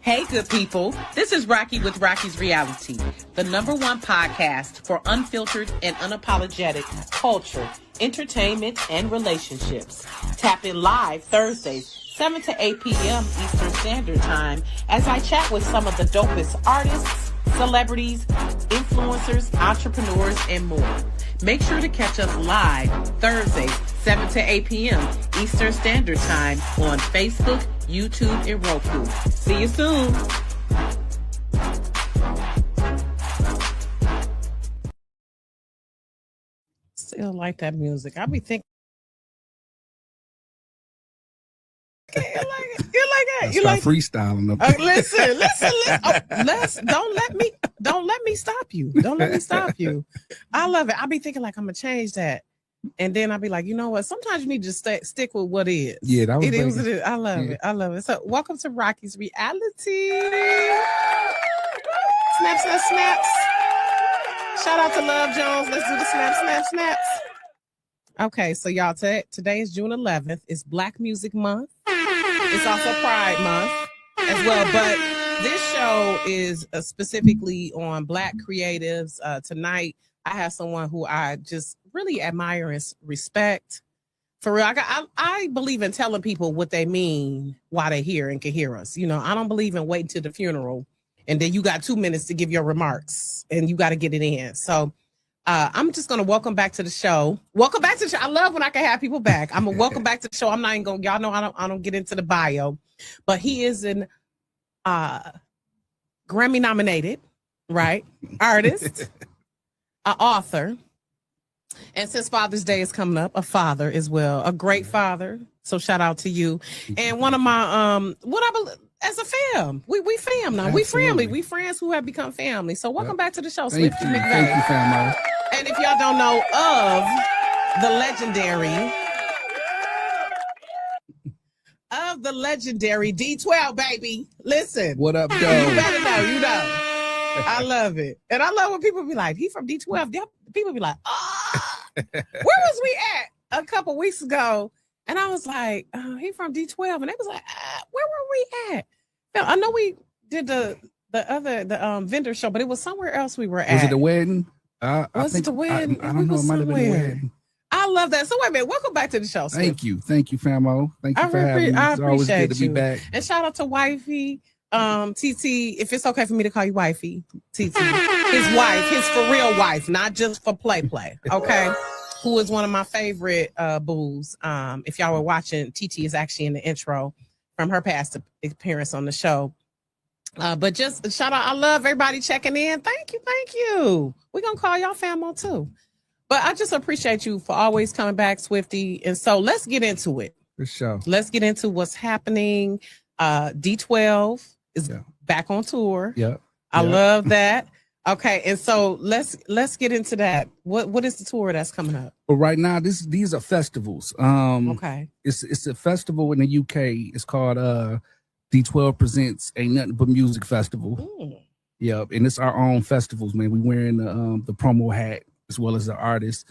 Hey, good people. This is Rocki with Rocki's Reality, the #1 podcast for unfiltered and unapologetic culture, entertainment, and relationships. Tap in live Thursdays, 7 to 8 p.m. Eastern Standard Time, as I chat with some of the dopest artists, celebrities, influencers, entrepreneurs, and more. Make sure to catch us live Thursdays, 7 to 8 p.m. Eastern Standard Time on Facebook, YouTube, and Roku. See you soon. Still like that music. I be thinking. You like it? You like it? You like freestyling up. Listen. Don't let me stop you. Don't let me stop you. I love it. I be thinking like I'm gonna change that, and then I'll be like, you know what? Sometimes you need to stick with what is. Yeah, that was it is. It is. I love it. I love it. So, welcome to Rocki's Reality. Snaps, snaps, snaps. Shout out to Love Jones. Let's do the snaps. Okay, so y'all, today is June 11th. It's Black Music Month. It's also Pride Month as well, but this show is specifically on Black creatives. Tonight, I have someone who I just really admire and respect. For real, I believe in telling people what they mean while they're here and can hear us. You know, I don't believe in waiting to the funeral and then you got 2 minutes to give your remarks and you got to get it in. So I'm just going to welcome back to the show. Welcome back to the show. I love when I can have people back. I'm going to welcome back to the show. I'm not even going to, y'all know I don't get into the bio, but he is an Grammy nominated, right? Artist, an author. And since Father's Day is coming up, a father as well, a great father. So shout out to you. And one of my, as a fam, we fam now. Absolutely. We family. We friends who have become family. So welcome back to the show, Thank Swifty you. McVeigh. Thank you, famo. And if y'all don't know of the legendary D12, baby, listen. What up, though? You better know, you know. I love it. And I love when people be like, he from D12. People be like, where was we at a couple weeks ago? And I was like, he from D12. And they was like, where were we at? Now, I know we did the vendor show, but it was somewhere else we were at. Was it the wedding? Was it the wedding? I don't know. It might have been the wedding. I love that. So wait a minute. Welcome back to the show. Thank you, famo. Thank you for having me. It's always good to be back. And shout out to Wifey, TT. If it's okay for me to call you Wifey, TT, his wife, his for real wife, not just for play. Okay, who is one of my favorite boos. If y'all were watching, TT is actually in the intro from her past appearance on the show. But just shout out. I love everybody checking in. Thank you. We're gonna call y'all famo too. But I just appreciate you for always coming back, Swifty. And so let's get into it. For sure. Let's get into what's happening. D12 is back on tour. Yep. I love that. Okay, and so let's get into that. What is the tour that's coming up? Well, right now, these are festivals. Okay. It's a festival in the UK. It's called D12 Presents Ain't Nothing But Music Festival. Yep, and it's our own festivals, man. We wearing the promo hat as well as the artists,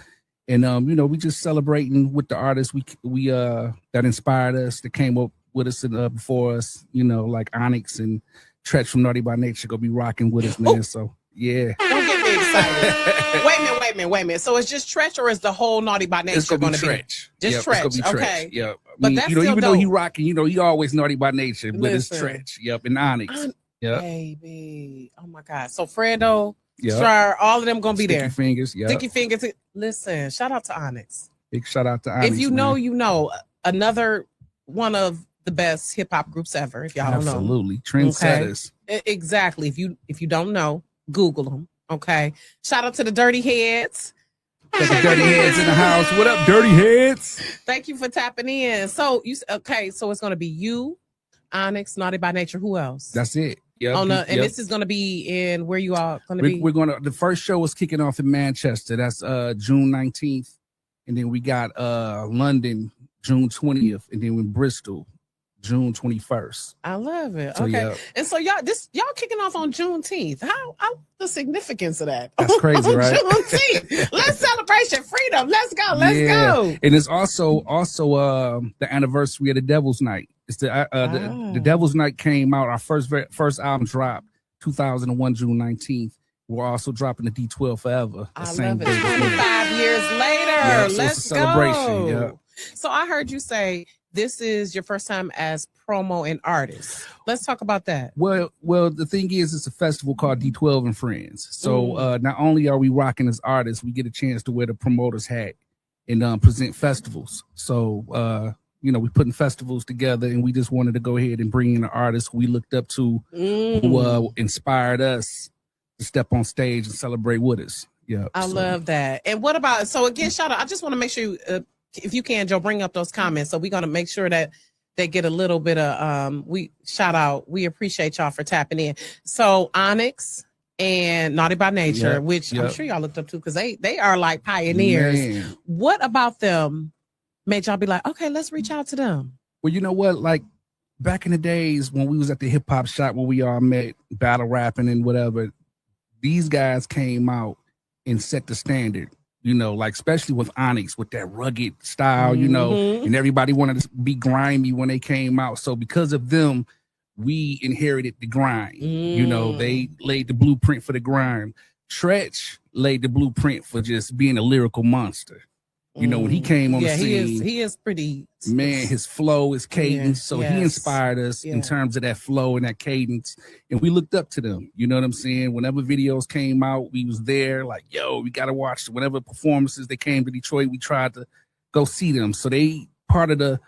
and we just celebrating with the artists we that inspired us, that came up with us and before us, like Onyx and Tretch from Naughty by Nature gonna be rocking with us, man. So yeah, don't get me excited. Wait a minute. So it's just Tretch, or is the whole Naughty by Nature it's gonna be Tretch? Just Tretch. Okay. Yeah, but that's still even dope. though he rocking, he always Naughty by Nature, but it's Tretch. Yep, and Onyx. Yep. Baby, oh my God. So Fredo. Yep. Sure, all of them gonna be there. Sticky fingers. Listen, shout out to Onyx. Big shout out to Onyx. If you know, you know. Another one of the best hip hop groups ever. If y'all don't know, absolutely trendsetters. Okay? Exactly. If you don't know, Google them. Okay. Shout out to the Dirty Heads. Got the Dirty Heads in the house. What up, Dirty Heads? Thank you for tapping in. So so it's gonna be you, Onyx, Naughty by Nature. Who else? That's it. Yep. This is going to be in where you are going to be. We're going to, the first show is kicking off in Manchester. That's June 19th. And then we got London, June 20th. And then in Bristol, June 21st. I love it. So, okay. Yeah. And so y'all kicking off on Juneteenth. How the significance of that? That's crazy, right? Juneteenth. Let's celebration freedom. Let's go. Let's go. And it's also the anniversary of the Devil's Night It's the Devil's Night came out. Our first album dropped 2001 June 19th. We're also dropping the D12 Forever. I love it. 25 years later. Yeah, so Let's it's a celebration. go. Yeah. So I heard you say this is your first time as promo and artist. Let's talk about that. Well, the thing is, it's a festival called D12 and Friends. So not only are we rocking as artists, we get a chance to wear the promoter's hat and present festivals. So we putting festivals together, and we just wanted to go ahead and bring in an artist we looked up to, who inspired us to step on stage and celebrate with us. Yeah, I love that. And what about, so again, shout out, I just want to make sure, if you can, Joe, bring up those comments. So we're going to make sure that they get a little bit of, we appreciate y'all for tapping in. So Onyx and Naughty by Nature, which I'm sure y'all looked up to, because they are like pioneers. Man. What about them made y'all be like, okay, let's reach out to them? Well, you know what? Like back in the days when we was at the hip hop shop where we all met, battle rapping and whatever, these guys came out and set the standard, like especially with Onyx, with that rugged style, and everybody wanted to be grimy when they came out. So because of them, we inherited the grind. They laid the blueprint for the grind. Tretch laid the blueprint for just being a lyrical monster. When he came on the scene, he is pretty, man, his flow, his cadence. So he inspired us in terms of that flow and that cadence. And we looked up to them. You know what I'm saying? Whenever videos came out, we was there like, yo, we got to watch. Whenever performances they came to Detroit, we tried to go see them. So they part of the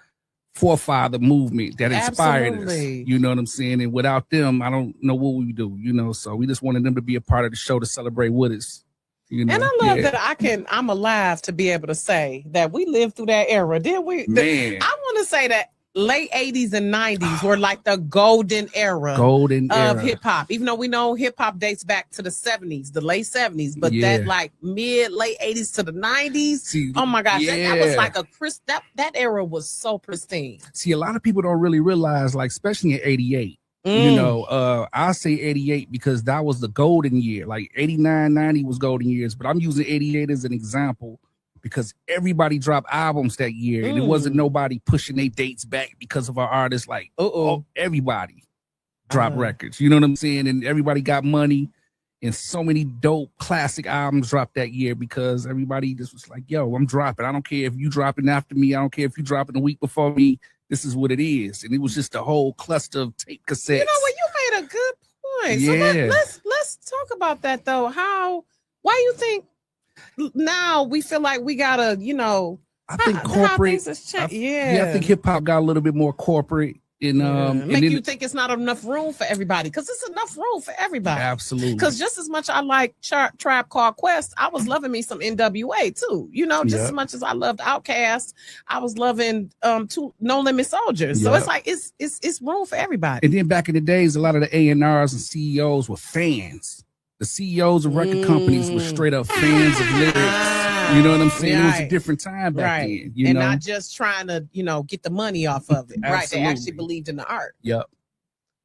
forefather movement that inspired us. You know what I'm saying? And without them, I don't know what we would do, so we just wanted them to be a part of the show to celebrate with us. And I love that I'm alive to be able to say that we lived through that era. Did we? I want to say that late 80s and 90s were like the golden era of hip hop. Even though we know hip hop dates back to the 70s, the late 70s, but that like late 80s to the 90s. Oh my gosh, that was like that era was so pristine. See, a lot of people don't really realize, like especially in 88. I say 88 because that was the golden year. Like 89, 90 was golden years, but I'm using 88 as an example because everybody dropped albums that year, and it wasn't nobody pushing their dates back because of our artists. Like, everybody dropped records. You know what I'm saying? And everybody got money, and so many dope classic albums dropped that year because everybody just was like, yo, I'm dropping. I don't care if you dropping after me. I don't care if you dropping a week before me. This is what it is. And it was just a whole cluster of tape cassettes. You know what? You made a good point. Yeah. So let's talk about that though. Why you think now we feel like we gotta, I think corporate. I think hip hop got a little bit more corporate. Make you think it's not enough room for everybody, because it's enough room for everybody. Absolutely. Because just as much I like Tribe Called Quest, I was loving me some NWA too. Just as much as I loved Outkast, I was loving No Limit Soldiers. So it's like it's room for everybody. And then back in the days, a lot of the A&Rs and CEOs were fans. The CEOs of record companies were straight up fans of lyrics. You know what I'm saying? It was a different time back then. And not just trying to, get the money off of it. Right. They actually believed in the art. Yep.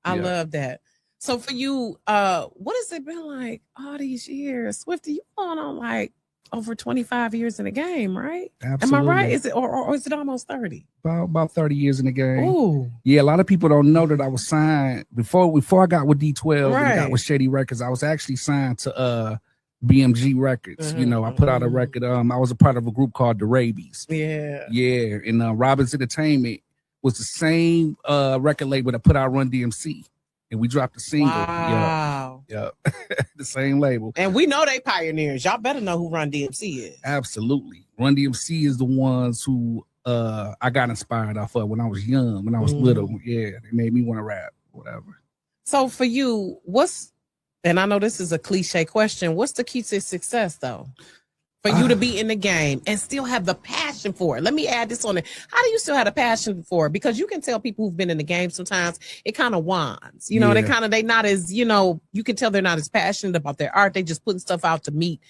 I love that. So for you, what has it been like all these years? Swifty, you going on like over 25 years in the game, right? Absolutely. Am I right? Is it or is it almost 30? About 30 years in the game. Ooh. Yeah, a lot of people don't know that I was signed before I got with D12 and got with Shady Records. I was actually signed to BMG Records. I put out a record. I was a part of a group called The Rabies. Yeah. And Robbins Entertainment was the same record label that put out Run DMC. And we dropped a single. Wow. Yeah. The same label. And we know they pioneers. Y'all better know who Run DMC is. Absolutely. Run DMC is the ones who I got inspired off of when I was young, when I was little. Yeah. They made me want to rap, whatever. So for you, and I know this is a cliche question, what's the key to success though? For you to be in the game and still have the passion for it. Let me add this on it. How do you still have the passion for it? Because you can tell people who've been in the game sometimes it kind of wands. They not as, you can tell they're not as passionate about their art. They just putting stuff out to meet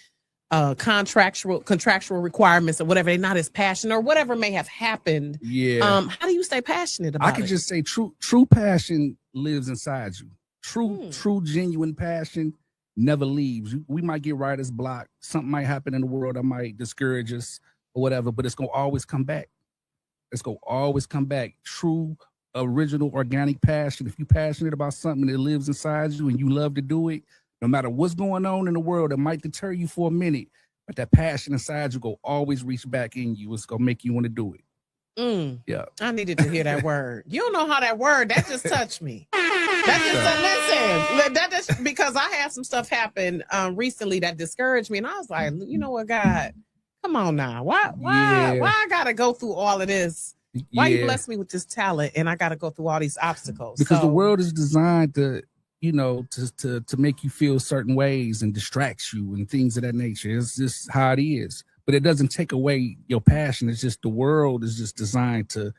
contractual requirements or whatever. They're not as passionate or whatever may have happened. Yeah. How do you stay passionate about it? I could just say true passion lives inside you. True genuine passion never leaves. We might get writer's block. Something might happen in the world that might discourage us or whatever, but it's going to always come back. True original organic passion, if you're passionate about something that lives inside you and you love to do it, no matter what's going on in the world, it might deter you for a minute, but that passion inside you go always reach back in you. It's gonna make you want to do it. Yeah, I needed to hear that word. You don't know how that word that just touched me. That just listen. That just because I had some stuff happen recently that discouraged me, and I was like, you know what, God, come on now. Why I gotta go through all of this? Why you bless me with this talent, and I gotta go through all these obstacles? Because the world is designed to, you know, to make you feel certain ways and distracts you and things of that nature. It's just how it is. But it doesn't take away your passion. It's just the world is just designed to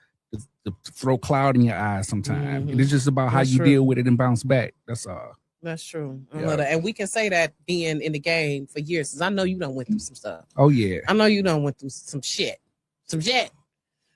throw cloud in your eyes sometimes. And it's just about how you deal with it and bounce back. That's all. That's true. I love that. And we can say that being in the game for years, because I know you done went through some stuff. Oh, yeah. I know you done went through some shit.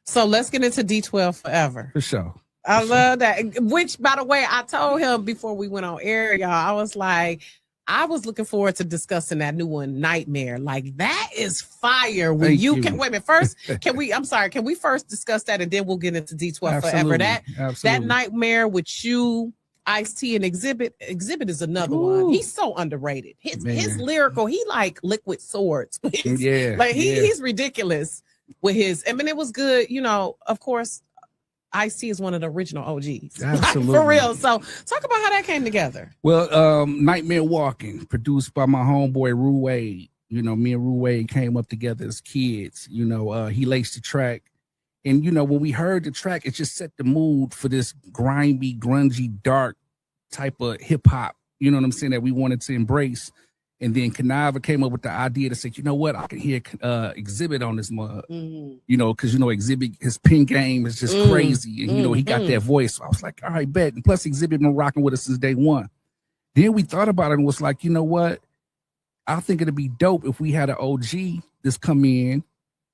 So let's get into D12 Forever. For sure. I love that. Which, by the way, I told him before we went on air, y'all, I was like, I was looking forward to discussing that new one, Nightmare. Like, that is fire. When you can wait a minute. First, can we first discuss that and then we'll get into D12 Forever? That Nightmare with you, Ice-T, and Exhibit. Exhibit is another one. He's so underrated. His lyrical, he like liquid swords. He's ridiculous with his. I mean, it was good, you know, of course. Ice-T is one of the original OGs. Absolutely. For real. So talk about how that came together. Well, Nightmare Walking, produced by my homeboy Rue Wade. You know, me and Rue Wade came up together as kids. You know, he laced the track. And, you know, when we heard the track, it just set the mood for this grimy, grungy, dark type of hip hop, you know what I'm saying, that we wanted to embrace. And then Kanava came up with the idea to say, you know what, I can hear Exhibit on this mug, you know, because, you know, Exhibit, his pen game is just crazy. And, you know, he got that voice. So I was like, all right, bet. And plus, Exhibit been rocking with us since day one. Then we thought about it and was like, you know what, I think it'd be dope if we had an OG just come in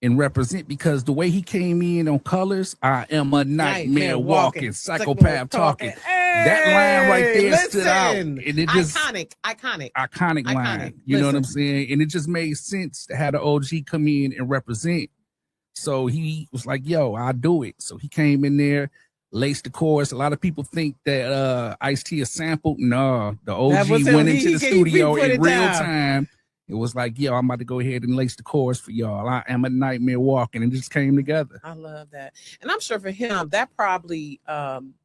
and represent, because the way he came in on Colors, I am a nightmare walking, psychopath talking. That line right there stood out. And it just iconic line. You know what I'm saying? And it just made sense to have the OG come in and represent. So he was like, yo, I'll do it. So he came in there, laced the chorus. A lot of people think that Ice-T is sampled. No, the OG went into the studio in real time. It was like, yo, I'm about to go ahead and lace the chorus for y'all. I am a nightmare walking, and it just came together. I love that. And I'm sure for him, that probably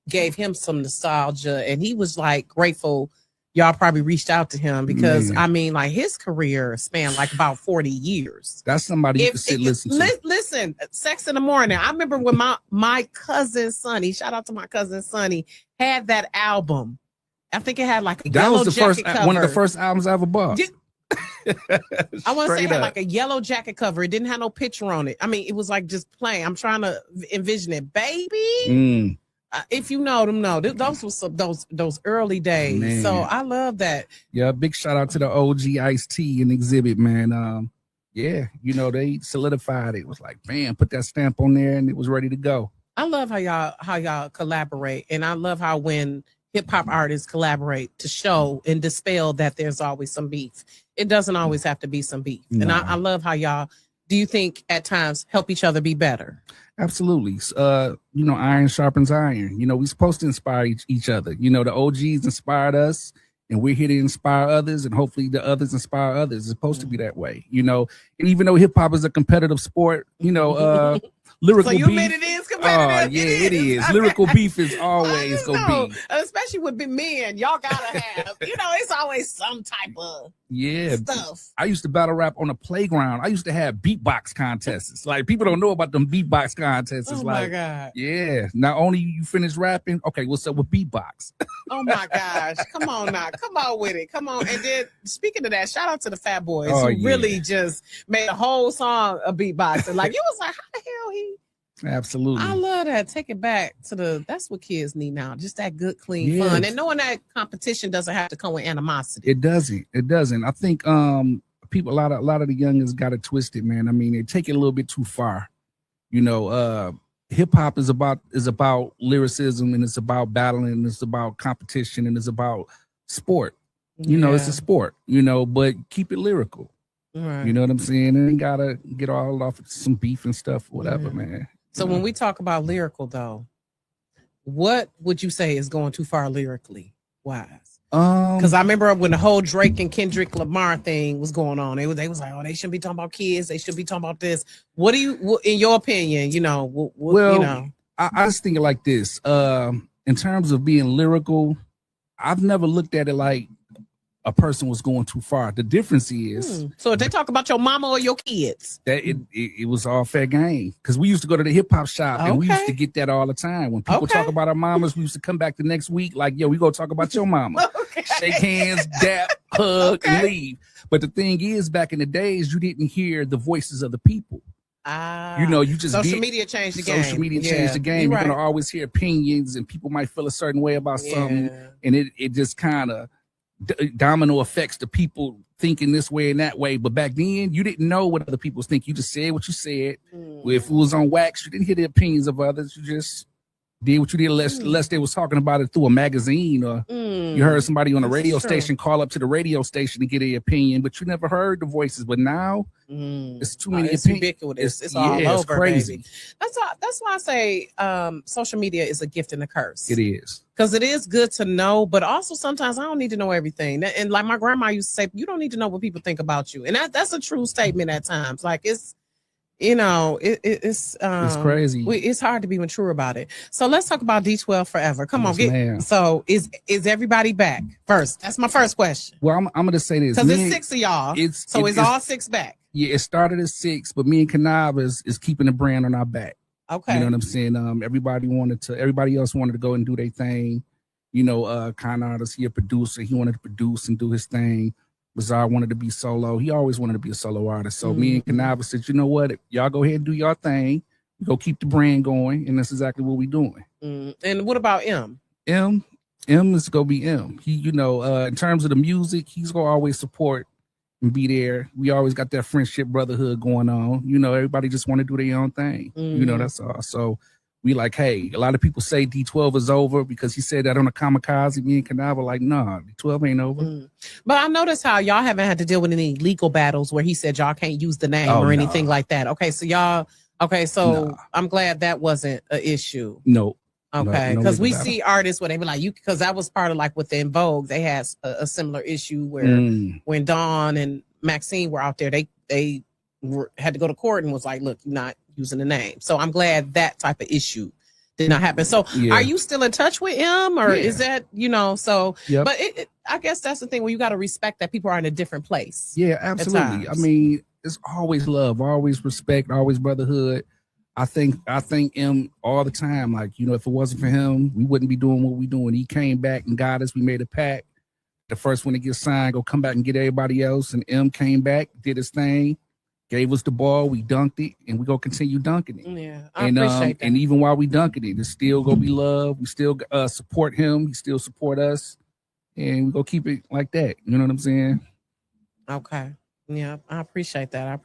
gave him some nostalgia. And he was like grateful y'all probably reached out to him because, I mean, like his career spanned like about 40 years. That's somebody you can sit listen to. Listen, Sex in the Morning. I remember when my cousin Sonny, shout out to my cousin Sonny, had that album. I think it had like a yellow jacket cover. One of the first albums I ever bought. I want to say it had like a yellow jacket cover. It didn't have no picture on it. I mean, it was like just plain. I'm trying to envision it, baby. If you know them, know those were those early days. Man. So I love that. Yeah, big shout out to the OG Ice-T and Exhibit, man. Yeah, you know, they solidified it. It was like, bam, put that stamp on there, and it was ready to go. I love how y'all collaborate, and I love how when hip hop artists collaborate to show and dispel that there's always some beef. It doesn't always have to be some beef. No. And I love how y'all, do you think at times help each other be better? Absolutely. You know, iron sharpens iron. You know, we're supposed to inspire each other. You know, the OGs inspired us, and we're here to inspire others, and hopefully the others inspire others. It's supposed to be that way, you know. And even though hip hop is a competitive sport, you know, lyrical beef. Made it is competitive. Yeah, it is. Lyrical beef is always gonna be, especially with men. Y'all gotta have, you know, it's always some type of stuff. I used to battle rap on a playground. I used to have beatbox contests. Like, people don't know about them beatbox contests. Oh like, my God. Yeah. Not only you finish rapping, okay, what's up with beatbox? Oh my gosh. Come on now. Come on with it. Come on. And then speaking of that, shout out to the Fat Boys who really just made a whole song a beatbox. And like, you was like, how the hell he? Absolutely. I love that. Take it back to that's what kids need now. Just that good, clean fun. And knowing that competition doesn't have to come with animosity. It doesn't. I think people, a lot of the youngins got it twisted, man. I mean, they take it a little bit too far. You know, hip hop is about lyricism, and it's about battling, and it's about competition, and it's about sport. You know, it's a sport, you know, but keep it lyrical. Right. You know what I'm saying? And ain't gotta get all off some beef and stuff, whatever, man. So when we talk about lyrical, though, what would you say is going too far lyrically wise? Because I remember when the whole Drake and Kendrick Lamar thing was going on, they was like, oh, they shouldn't be talking about kids. They should be talking about this. What do you, in your opinion, you know, well, you know? I just think it like this. In terms of being lyrical, I've never looked at it like a person was going too far. The difference is, so if they talk about your mama or your kids, that it was all fair game. Because we used to go to the hip hop shop and we used to get that all the time. When people talk about our mamas, we used to come back the next week like, yo, we go talk about your mama. Shake hands, dap, hug, and leave. But the thing is, back in the days, you didn't hear the voices of the people. You know, you just social media changed the game. Social media changed the game. You're gonna always hear opinions, and people might feel a certain way about something, and it just kind of domino affects the people thinking this way and that way. But back then, you didn't know what other people think. You just said what you said. If it was on wax, you didn't hear the opinions of others. You just did what you did, unless they was talking about it through a magazine, or you heard somebody on a radio station call up to the radio station to get their opinion, but you never heard the voices. But now it's too many it's ubiquitous. It's all over, it's crazy. Baby. That's why I say social media is a gift and a curse. It is. Because it is good to know, but also sometimes I don't need to know everything. And like my grandma used to say, you don't need to know what people think about you. And that's a true statement at times. Like it's, you know, it's crazy. It's hard to be mature about it. So let's talk about D12 Forever. Come on, so is everybody back first? That's my first question. Well, I'm gonna say this because it's 6 of y'all. It's all 6 back. Yeah, it started at 6, but me and Kanab is keeping the brand on our back. Okay, you know what I'm saying. Everybody else wanted to go and do their thing. You know, Con Artist, he a producer. He wanted to produce and do his thing. Bizarre wanted to be solo. He always wanted to be a solo artist. So me and Kanaba said, you know what? Y'all go ahead and do your thing. Go keep the brand going. And that's exactly what we're doing. And what about M? M is going to be M. He, you know, in terms of the music, he's going to always support and be there. We always got that friendship, brotherhood going on. You know, everybody just want to do their own thing. You know, that's all. So we like, hey, a lot of people say D12 is over because he said that on a Kamikaze. Me and Kanava like, nah, D12 ain't over. But I noticed how y'all haven't had to deal with any legal battles where he said y'all can't use the name or anything like that. Okay, so I'm glad that wasn't an issue. No. Okay, because we see artists where they be like, because that was part of like within Vogue, they had a similar issue where when Dawn and Maxine were out there, they had to go to court and was like, look, you're not using the name. So I'm glad that type of issue did not happen. So are you still in touch with him, or is that, you know, so but I guess that's the thing where you got to respect that people are in a different place. Yeah, absolutely. I mean, it's always love, always respect, always brotherhood. I think him all the time. Like, you know, if it wasn't for him, we wouldn't be doing what we're doing. He came back and got us. We made a pact. The first one to get signed, go come back and get everybody else. And M came back, did his thing, gave us the ball. We dunked it, and we gonna continue dunking it. Yeah, I appreciate that. And even while we dunking it, it's still gonna be love. We still support him. He still support us, and we gonna keep it like that. You know what I'm saying? Okay. Yeah, I appreciate that.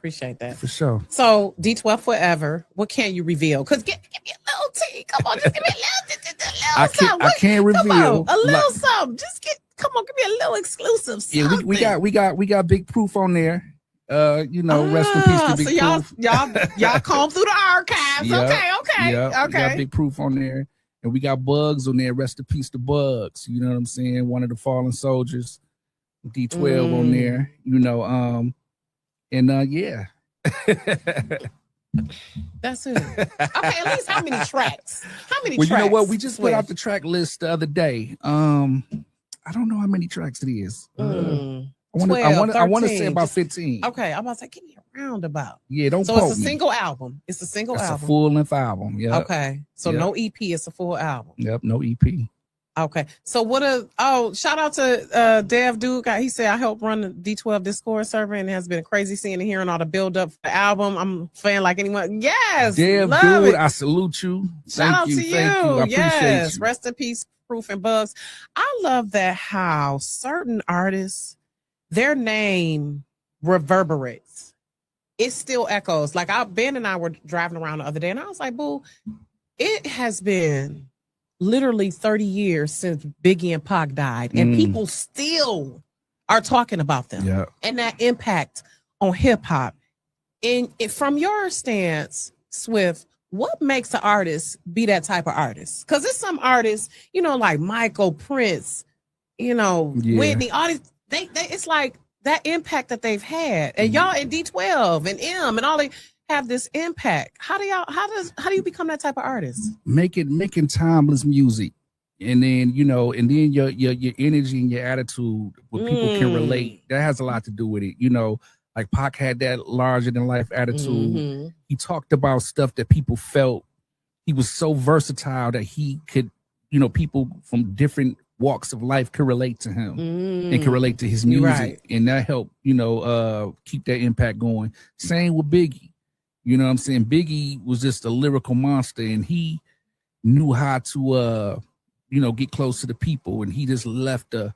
For sure. So D12 Forever, what can you reveal? Because give me a little tea. Come on, just give me a little something. I can't reveal. Come on, a little something. Just come on, give me a little exclusive something. Yeah, we got big proof on there. You know, rest in peace to Big Proof. y'all comb through the archives. Okay. We got Big Proof on there. And we got Bugs on there. Rest in peace to Bugs. You know what I'm saying? One of the fallen soldiers. D12 on there, you know, yeah. That's it. Okay, at least how many tracks? Well, you know what? We just put out the track list the other day. I don't know how many tracks it is. I want to say about 15. Okay, I'm about to say, give me a roundabout. Yeah, don't. So it's a single album. It's a single album. It's a full-length album. Yeah. Okay, so no EP. It's a full album. Yep, no EP. Okay, so shout out to Dev Duke. He said, I helped run the D12 Discord server, and it has been crazy seeing and hearing all the build up for the album. I'm a fan like anyone. Yes, Dev Dude, I salute you. Shout out to you. I appreciate you. Rest in peace, Proof and Bugs. I love that how certain artists, their name reverberates. It still echoes. Like Ben and I were driving around the other day, and I was like, boo, it has been literally 30 years since Biggie and Pac died, and people still are talking about them and that impact on hip hop. And from your stance, Swift, what makes an artist be that type of artist? Because it's some artists, you know, like Michael, Prince, you know, Whitney, all these, they it's like that impact that they've had. And y'all in D12 and M and all, they have this impact. How do you become that type of artist? Making timeless music. And then, you know, and then your energy and your attitude, what people can relate, that has a lot to do with it. You know, like Pac had that larger than life attitude. He talked about stuff that people felt. He was so versatile that he could, you know, people from different walks of life could relate to him and could relate to his music. Right. And that helped, you know, keep that impact going. Same with Biggie. You know what I'm saying? Biggie was just a lyrical monster, and he knew how to, you know, get close to the people, and he just left a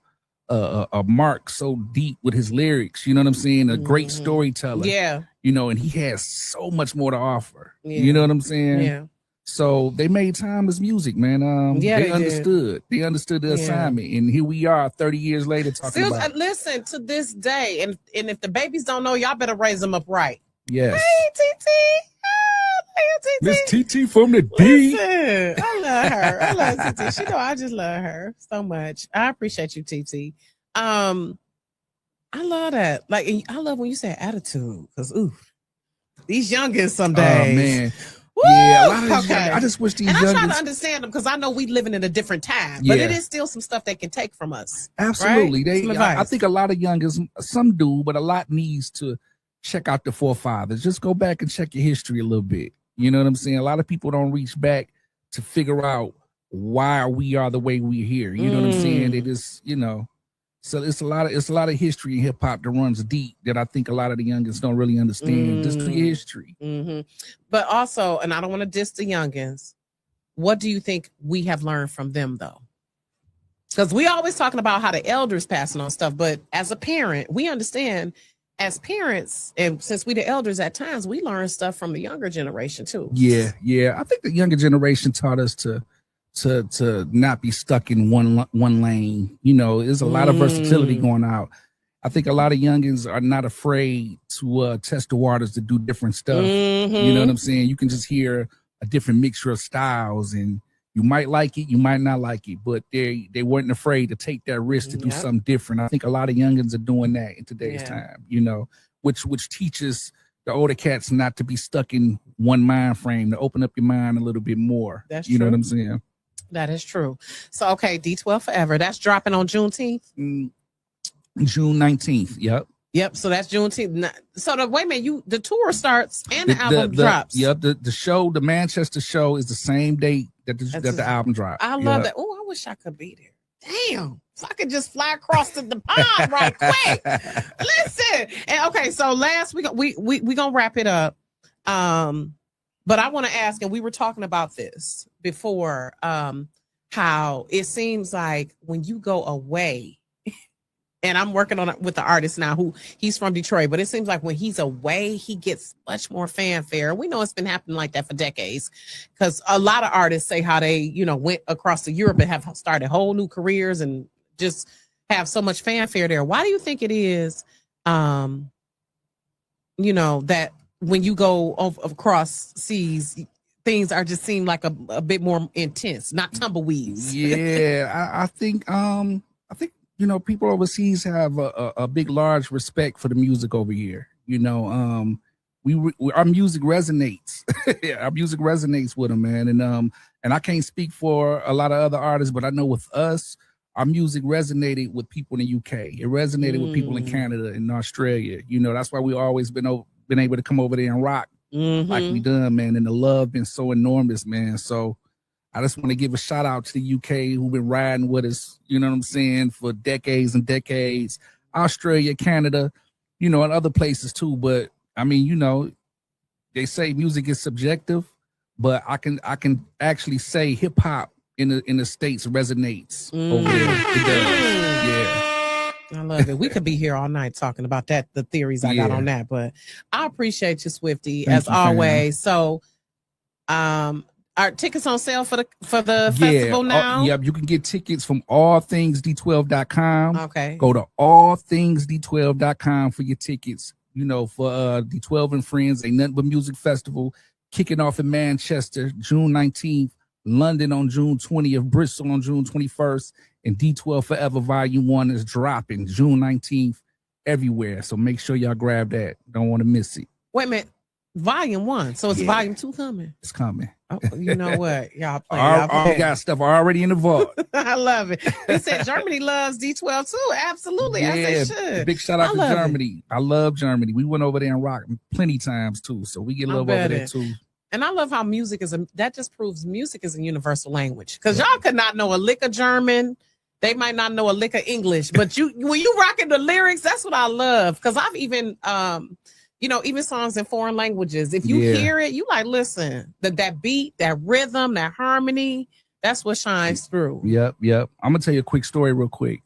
mark so deep with his lyrics. You know what I'm saying? A great storyteller. Yeah. You know, and he has so much more to offer. Yeah. You know what I'm saying? Yeah. So they made timeless music, man. They understood. They understood the assignment, and here we are, 30 years later, talking about. Listen, to this day, and if the babies don't know, y'all better raise them up right. Yes. Hey, TT. Miss TT from the D. Listen, I love her. I love TT. She know I just love her so much. I appreciate you, TT. I love that. Like, I love when you say attitude, because these youngins some days. Oh man. Woo! Yeah, a lot of I just wish these youngins. I try to understand them, because I know we living in a different time, but it is still some stuff they can take from us. Absolutely. Right? I think a lot of youngins, some do, but a lot needs to check out the forefathers. Just go back and check your history a little bit. You know what I'm saying? A lot of people don't reach back to figure out why we are the way we're here. You know what I'm saying? It is, you know, so it's a lot of history in hip hop that runs deep that I think a lot of the youngins don't really understand. Just the history. But also, and I don't want to diss the youngins, what do you think we have learned from them though? Because we always talking about how the elders passing on stuff, but as a parent, we understand. As parents, and since we the elders, at times we learn stuff from the younger generation too. Yeah. I think the younger generation taught us to not be stuck in one lane. You know, there's a lot of versatility going out. I think a lot of youngins are not afraid to test the waters to do different stuff. You know what I'm saying? You can just hear a different mixture of styles, and you might like it, you might not like it, but they weren't afraid to take that risk to do something different. I think a lot of youngins are doing that in today's time, you know, which teaches the older cats not to be stuck in one mind frame, to open up your mind a little bit more. That's true. You know what I'm saying? That is true. So, okay, D12 Forever, that's dropping on Juneteenth? June 19th, yep. Yep, so that's Juneteenth. So wait a minute, the tour starts and the album drops. Yep, the Manchester show is the same date that the album dropped. I love that. Oh, I wish I could be there. Damn, so I could just fly across the pond right quick. Listen, and okay, so last we gonna wrap it up. But I want to ask, and we were talking about this before, how it seems like when you go away. And I'm working on it with the artist now who he's from Detroit, but it seems like when he's away, he gets much more fanfare. We know it's been happening like that for decades, because a lot of artists say how they, you know, went across to Europe and have started whole new careers and just have so much fanfare there. Why do you think it is, you know, that when you go across seas, things are just seem like a bit more intense, not tumbleweeds? Yeah, I think you know, people overseas have a big, large respect for the music over here. You know, our music resonates. Our music resonates with them, man. And I can't speak for a lot of other artists, but I know with us, our music resonated with people in the UK. It resonated with people in Canada and Australia. You know, that's why we always been able to come over there and rock like we done, man. And the love been so enormous, man. So I just want to give a shout out to the UK who've been riding with us, you know what I'm saying, for decades and decades. Australia, Canada, you know, and other places too. But I mean, you know, they say music is subjective, but I can actually say hip hop in the States resonates over there. It does. Yeah. I love it. We could be here all night talking about that, the theories I got on that. But I appreciate you, Swifty, as always. So are tickets on sale for the festival now? Yep, you can get tickets from allthingsd12.com. Okay. Go to allthingsd12.com for your tickets. You know, for D12 and Friends, Ain't Nothing But Music Festival. kicking off in Manchester, June 19th, London on June 20th, Bristol on June 21st, and D12 Forever Volume 1 is dropping June 19th everywhere. So make sure y'all grab that. Don't want to miss it. Wait a minute. Volume 1. So it's Volume 2 coming? It's coming. Oh, you know what? Y'all play. All got stuff already in the vault. I love it. He said Germany loves D12 too. Absolutely. Yeah, as they should. Big shout out to Germany. I love Germany. We went over there and rocked plenty times too. So we get love over there too. And I love how music is that just proves music is a universal language. Because y'all could not know a lick of German. They might not know a lick of English. But when you rocking the lyrics, that's what I love. Because I've even even songs in foreign languages. If you hear it, you like, listen, that beat, that rhythm, that harmony, that's what shines through. Yep. I'm gonna tell you a quick story real quick.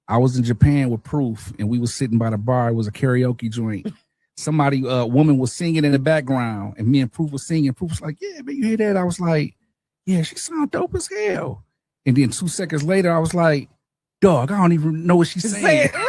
I was in Japan with Proof, and we was sitting by the bar. It was a karaoke joint. Somebody, a woman was singing in the background, and me and Proof was singing. Proof was like, yeah, man, you hear that? I was like, yeah, she sound dope as hell. And then 2 seconds later, I was like, dog, I don't even know what she's saying. Right.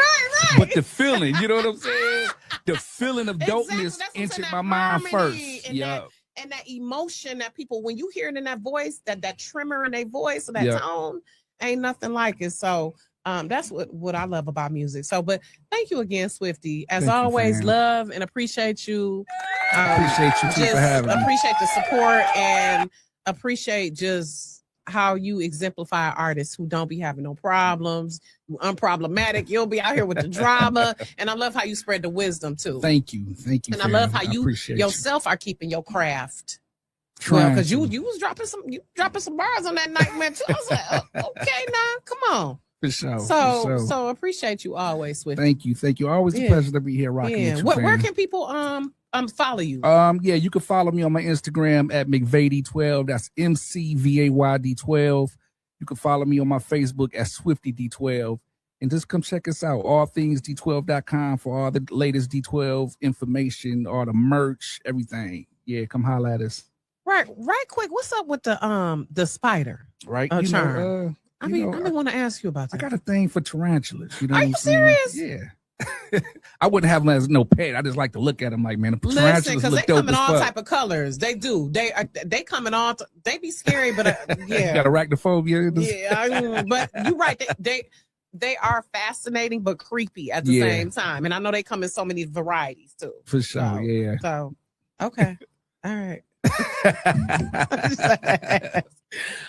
But the feeling, you know what I'm saying? The feeling of dopeness entered my mind first. Yeah. And that emotion that people, when you hear it in that voice, that tremor in their voice or that tone, ain't nothing like it. So that's what I love about music. So, but thank you again, Swifty. As always, love and appreciate you. Appreciate you too for having me. Appreciate the support and appreciate just how you exemplify artists who don't be having no problems, unproblematic. You'll be out here with the drama. And I love how you spread the wisdom too. Thank you. And I love how you yourself are keeping your craft. Well, because you was dropping some bars on that night, man. Too. I was like, okay, now come on. For sure. So appreciate you always, Swifty. Thank you. Always a pleasure to be here rocking with you. Where can people follow you? You can follow me on my Instagram at McVayD12. That's MCVAYD12. You can follow me on my Facebook at SwiftyD12. And just come check us out. Allthingsd12.com for all the latest D12 information, all the merch, everything. Yeah, come holla at us. Right quick. What's up with the spider? Right. Charm. I want to ask you about that. I got a thing for tarantulas. You know Are you serious? Yeah. I wouldn't have them as no pet. I just like to look at them like, man, the tarantulas because look they come dope in as all fuck. type of colors. They do. They come in all. They be scary, but yeah. You got arachnophobia. Yeah, but you're right. They are fascinating but creepy at the same time, and I know they come in so many varieties too. For sure. So okay, all right.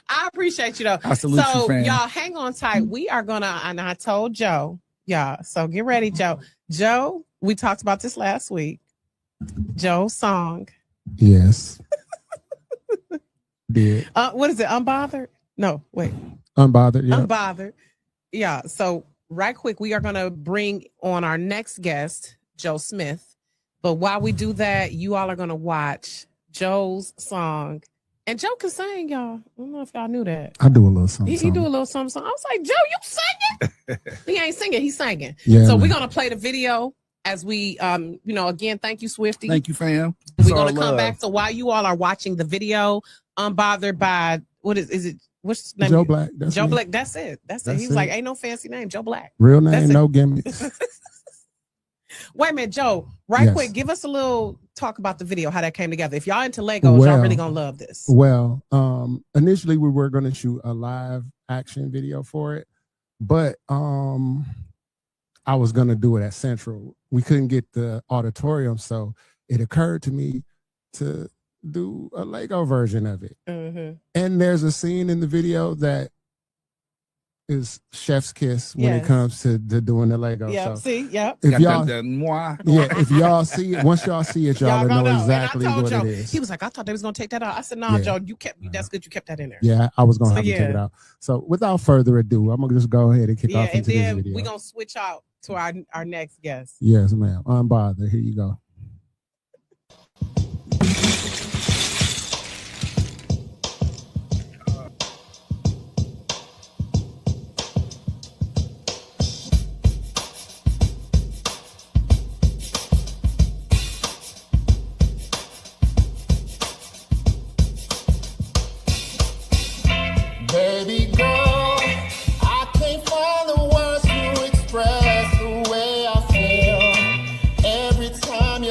I appreciate you though. I salute you, fam. Y'all hang on tight. We are gonna, and I told Joe, y'all. So get ready, Joe. Joe, we talked about this last week. Joe's song. Yes. Did. What is it? Unbothered? No, wait. Unbothered. Yeah. Unbothered. Yeah. So right quick, we are gonna bring on our next guest, Joe Smith. But while we do that, you all are gonna watch Joe's song. And Joe can sing, y'all. I don't know if y'all knew that. I do a little something. He do a little something. I was like, Joe, you singing? He ain't singing. He's singing. Yeah, so we're going to play the video as we, again, thank you, Swifty. Thank you, fam. We're going to come back. So while you all are watching the video, Unbothered by, what's the name? Joe Black. Joe Black. That's it. He was like, ain't no fancy name. Joe Black. Real name, no gimmicks. Wait a minute, Joe. Quick, give us a little talk about the video, how that came together. If y'all into Legos, y'all really gonna love this. Well, initially we were gonna shoot a live action video for it, but I was gonna do it at Central. We couldn't get the auditorium, so it occurred to me to do a Lego version of it. Mm-hmm. And there's a scene in the video that is chef's kiss when it comes to doing the Lego. Yeah, so if y'all, if y'all see it, once y'all see it, y'all know exactly what Joe, it is. He was like, I thought they was gonna take that out. I said, no, Joe, that's good. You kept that in there. Yeah, I was gonna have to take it out. So without further ado, I'm gonna just go ahead and kick off into this video. We're gonna switch out to our next guest. Yes, ma'am. Unbothered. Here you go. Baby girl, I can't find the words to express the way I feel every time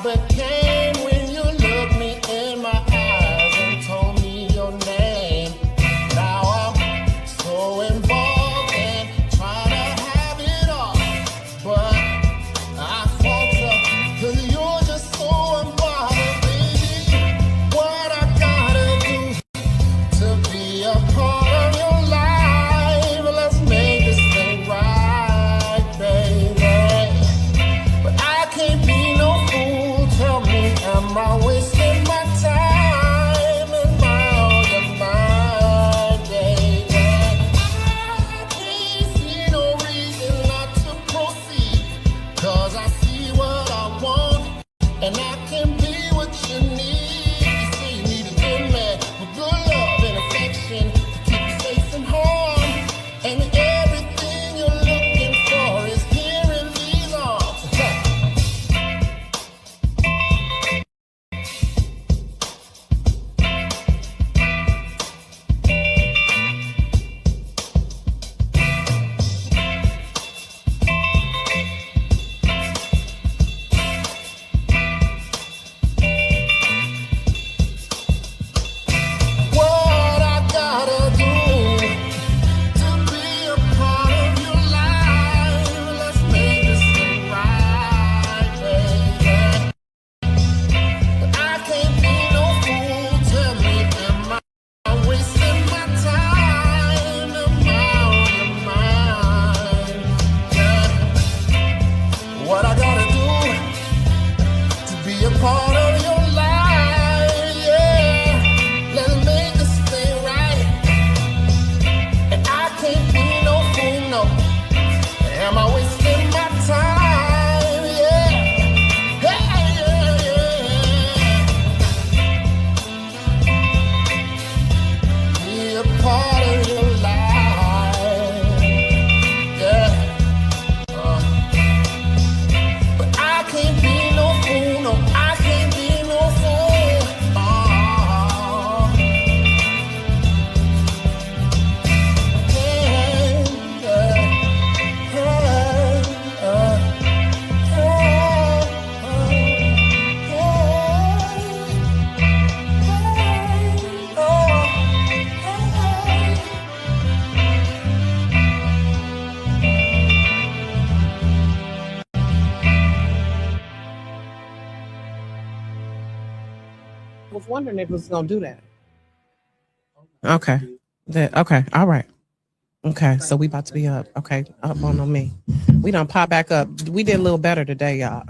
became when you looked me in my eyes and told me your name. Now I'm so involved in trying to have it all, but I falter, 'cause you're just so unbothered, baby. What I gotta do to be a part of your life? Let's make this thing right, baby. But I can't be no fool. Tell me, am I wasting my time? Am I on your mind, baby? I can't see no reason not to proceed, 'cause I see what I want, and I can be what you need. You see, you need a good man with good love and affection to keep you safe from harm. And everything you're looking for is here in these arms. What I gotta do to be a part of your life? Let's make this thing right, baby. But I can't be no fool. Tell me, am I wasting my time? Am I on your mind? Yeah. What I gotta do to be a part of your life? Yeah. Let's make this thing right. And I can't be no fool, no. Am I wasting my time? Yeah. Hey, yeah, yeah. Be a part of your life. Yeah. But I can't be no fool, no. I can't be no fool. Oh. I was wondering if it was gonna do that. Okay. Okay. All right. Okay. So we about to be up. Okay. Up on me. We done pop back up. We did a little better today, y'all.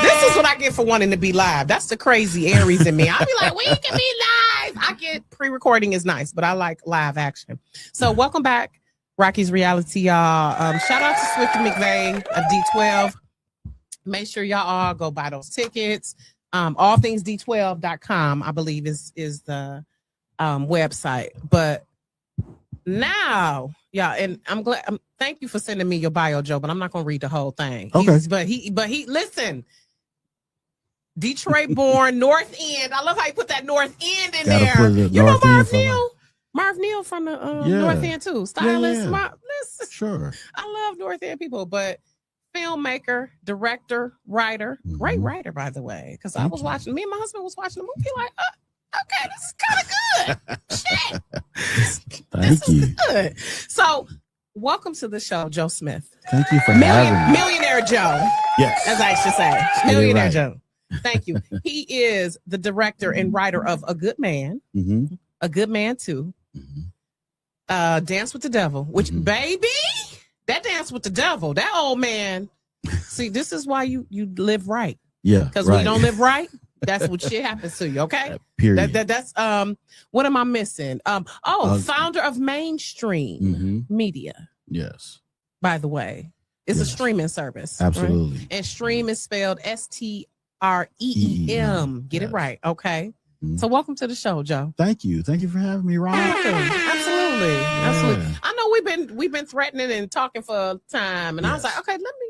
This is what I get for wanting to be live. That's the crazy Aries in me. I'll be like, we can be live. I get pre-recording is nice, but I like live action. So welcome back, Rocky's Reality, y'all. Shout out to Swifty McVeigh of D12. Make sure y'all all go buy those tickets. Allthingsd12.com, I believe, is the website. But now, yeah, and I'm glad. Thank you for sending me your bio, Joe. But I'm not gonna read the whole thing. Okay. But he listen. Detroit born, North End. I love how you put that North End in Gotta there. put the You know North End Marv for Neal? Marv Neal from the Yeah. North End too. Stylist. Yeah. Listen, Sure. I love North End people, but filmmaker, director, writer, great writer, by the way. Because I was watching, me and my husband was watching the movie, like, okay, this is kind of good. Shit. Thank you. Good. So, welcome to the show, Joe Smith. Thank you for having me. Millionaire Joe, Yes. as I should say. Get it Millionaire right. Joe. Thank you. He is the director and writer of A Good Man, Mm-hmm. A Good Man 2, Dance with the Devil, which, baby, that Dance with the Devil, that old man. See, this is why you live right. Yeah. Because right. when you don't live right, that's what shit happens to you. Okay. Period. That's what am I missing? Founder of Mainstream Media, Yes. by the way. It's a Yes. streaming service. Absolutely. Right? And stream is spelled STREEM. Get it Yes. right. Okay. Mhm. So welcome to the show, Joe. Thank you. Thank you for having me, Ron. Absolutely. Absolutely. Yeah. I know we've been threatening and talking for a time, and I was Yes. like, okay, let me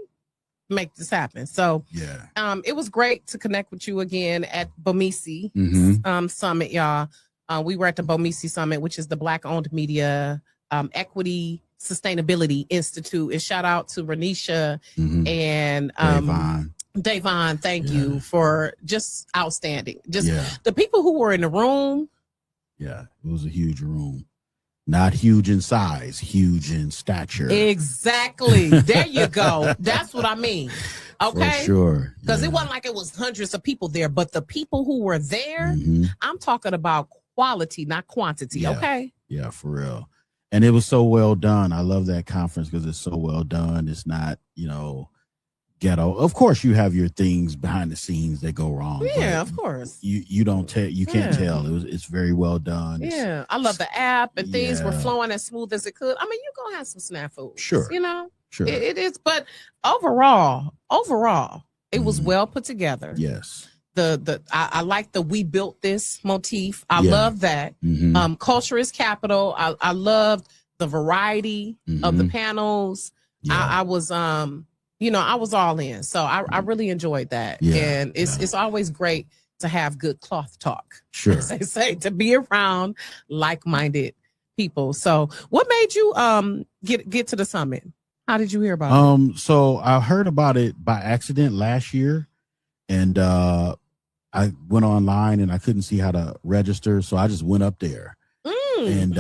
make this happen. So Yeah. it was great to connect with you again at Bomisi Summit, y'all. We were at the Bomisi Summit, which is the Black-owned media Equity Sustainability Institute. And shout out to Renisha and Davon, thank Yeah. you for just outstanding. Just Yeah. the people who were in the room. Yeah. It was a huge room. Not huge in size, huge in stature. Exactly. There you go. That's what I mean. Okay. For sure. Because Yeah. it wasn't like it was hundreds of people there, but the people who were there, Mhm. I'm talking about quality, not quantity. Yeah. Okay. Yeah, for real. And it was so well done. I love that conference because it's so well done. It's not, ghetto. Of course, you have your things behind the scenes that go wrong. Yeah, but of course. You don't tell. You can't Yeah. tell. It's very well done. It's- Yeah. I love the app and things were Yeah. flowing as smooth as it could. I mean, you're gonna have some snafu. Sure. Sure. It is, but overall, it was Mhm. well put together. Yes. I like the "we built this" motif. I Yeah. love that. Mhm. Culture is capital. I loved the variety of the Mhm. panels. Yeah. I was I was all in. So I really enjoyed that. Yeah, And yeah. it's always great to have good cloth talk. Sure. As they say, to be around like-minded people. So what made you get to the summit? How did you hear about it? So I heard about it by accident last year, and I went online and I couldn't see how to register, so I just went up there, and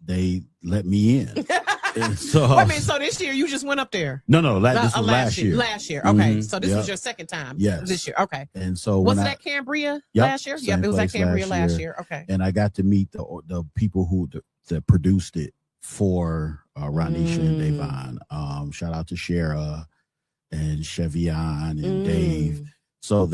they let me in. And so Wait a minute, so this year you just went up there? no, this was last year. Last year. Okay. Mhm. So this Yep. was your second time. Yes. This year. Okay. And so Was when that Cambria Yep, last year? same Yep, it was at place Cambria last last year. year. Okay. and I got to meet the people who that produced it for Ronisha and Davon. Shout out to Shara and Chevian and Dave. So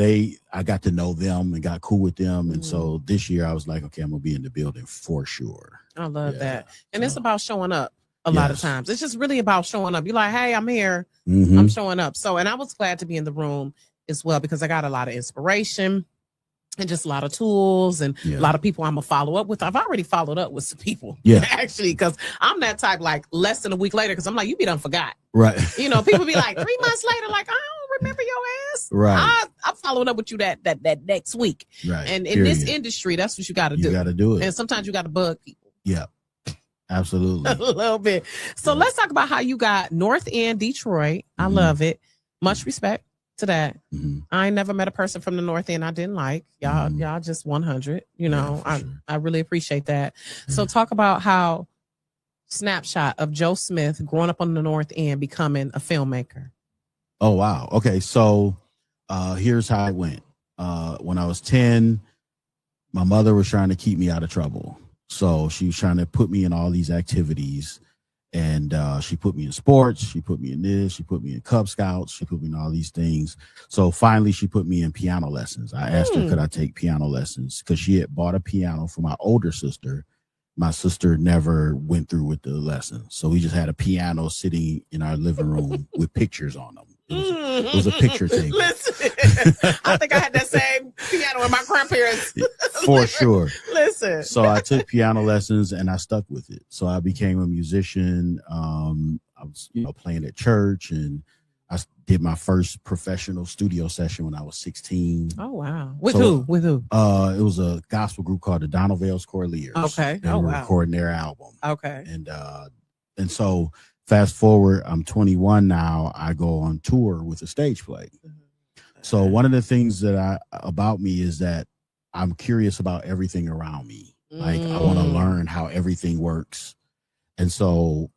I got to know them and got cool with them. And so this year I was like, okay, I'm gonna be in the building for sure. I love Yeah, that. And it's so- about showing up a lot of Yes. times. It's just really about showing up. You're like, hey, I'm here. Mhm. I'm showing up. So, and I was glad to be in the room as well because I got a lot of inspiration and just a lot of tools and Yeah. a lot of people I'm gonna follow up with. I've already followed up with some people. Yeah. Actually, because I'm that type like less than a week later, because I'm like, you be done forgot. Right. People be like 3 months later, like, I don't remember your ass. Right. I'm following up with you that next week. Right. And in this Period. industry, that's what you gotta you do. got to do it. And sometimes you gotta bug people. Yeah. Absolutely. A little bit. So Yeah. let's talk about how you got North End Detroit. I Mhm. love it. Much respect to that. Mhm. I ain't never met a person from the North End I didn't like. Y'all, Mhm. y'all just 100. Yeah, for sure. I really appreciate that. So talk about how snapshot of Joe Smith growing up on the North End becoming a filmmaker. Oh wow. Okay, so here's how it went. When I was 10, my mother was trying to keep me out of trouble. So she was trying to put me in all these activities, and she put me in sports, she put me in this, she put me in Cub Scouts, she put me in all these things. So finally she put me in piano lessons. I asked her, could I take piano lessons? Because she had bought a piano for my older sister. My sister never went through with the lesson. So we just had a piano sitting in our living room with pictures on them. It was a picture table. Listen, I think I had that same piano in my grandparents. For sure. Listen. So I took piano lessons and I stuck with it. So I became a musician. I was, playing at church, and I did my first professional studio session when I was 16. Oh wow. With So- who? With who? It was a gospel group called the Donalvales Corliers. Okay. They Oh, were wow. recording their album. Okay. And so fast forward, I'm 21 now. I go on tour with a stage play. So one of the things about me is that I'm curious about everything around me. Like I want to learn how everything works. And so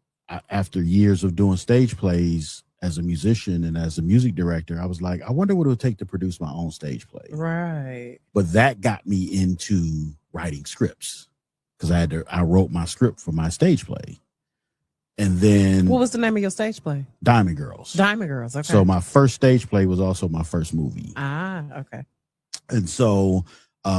after years of doing stage plays as a musician and as a music director, I was like, I wonder what it would take to produce my own stage play. Right. But that got me into writing scripts because I wrote my script for my stage play. And then What was the name of your stage play? Diamond Girls. Diamond Girls. Okay. So my first stage play was also my first movie. Okay. And so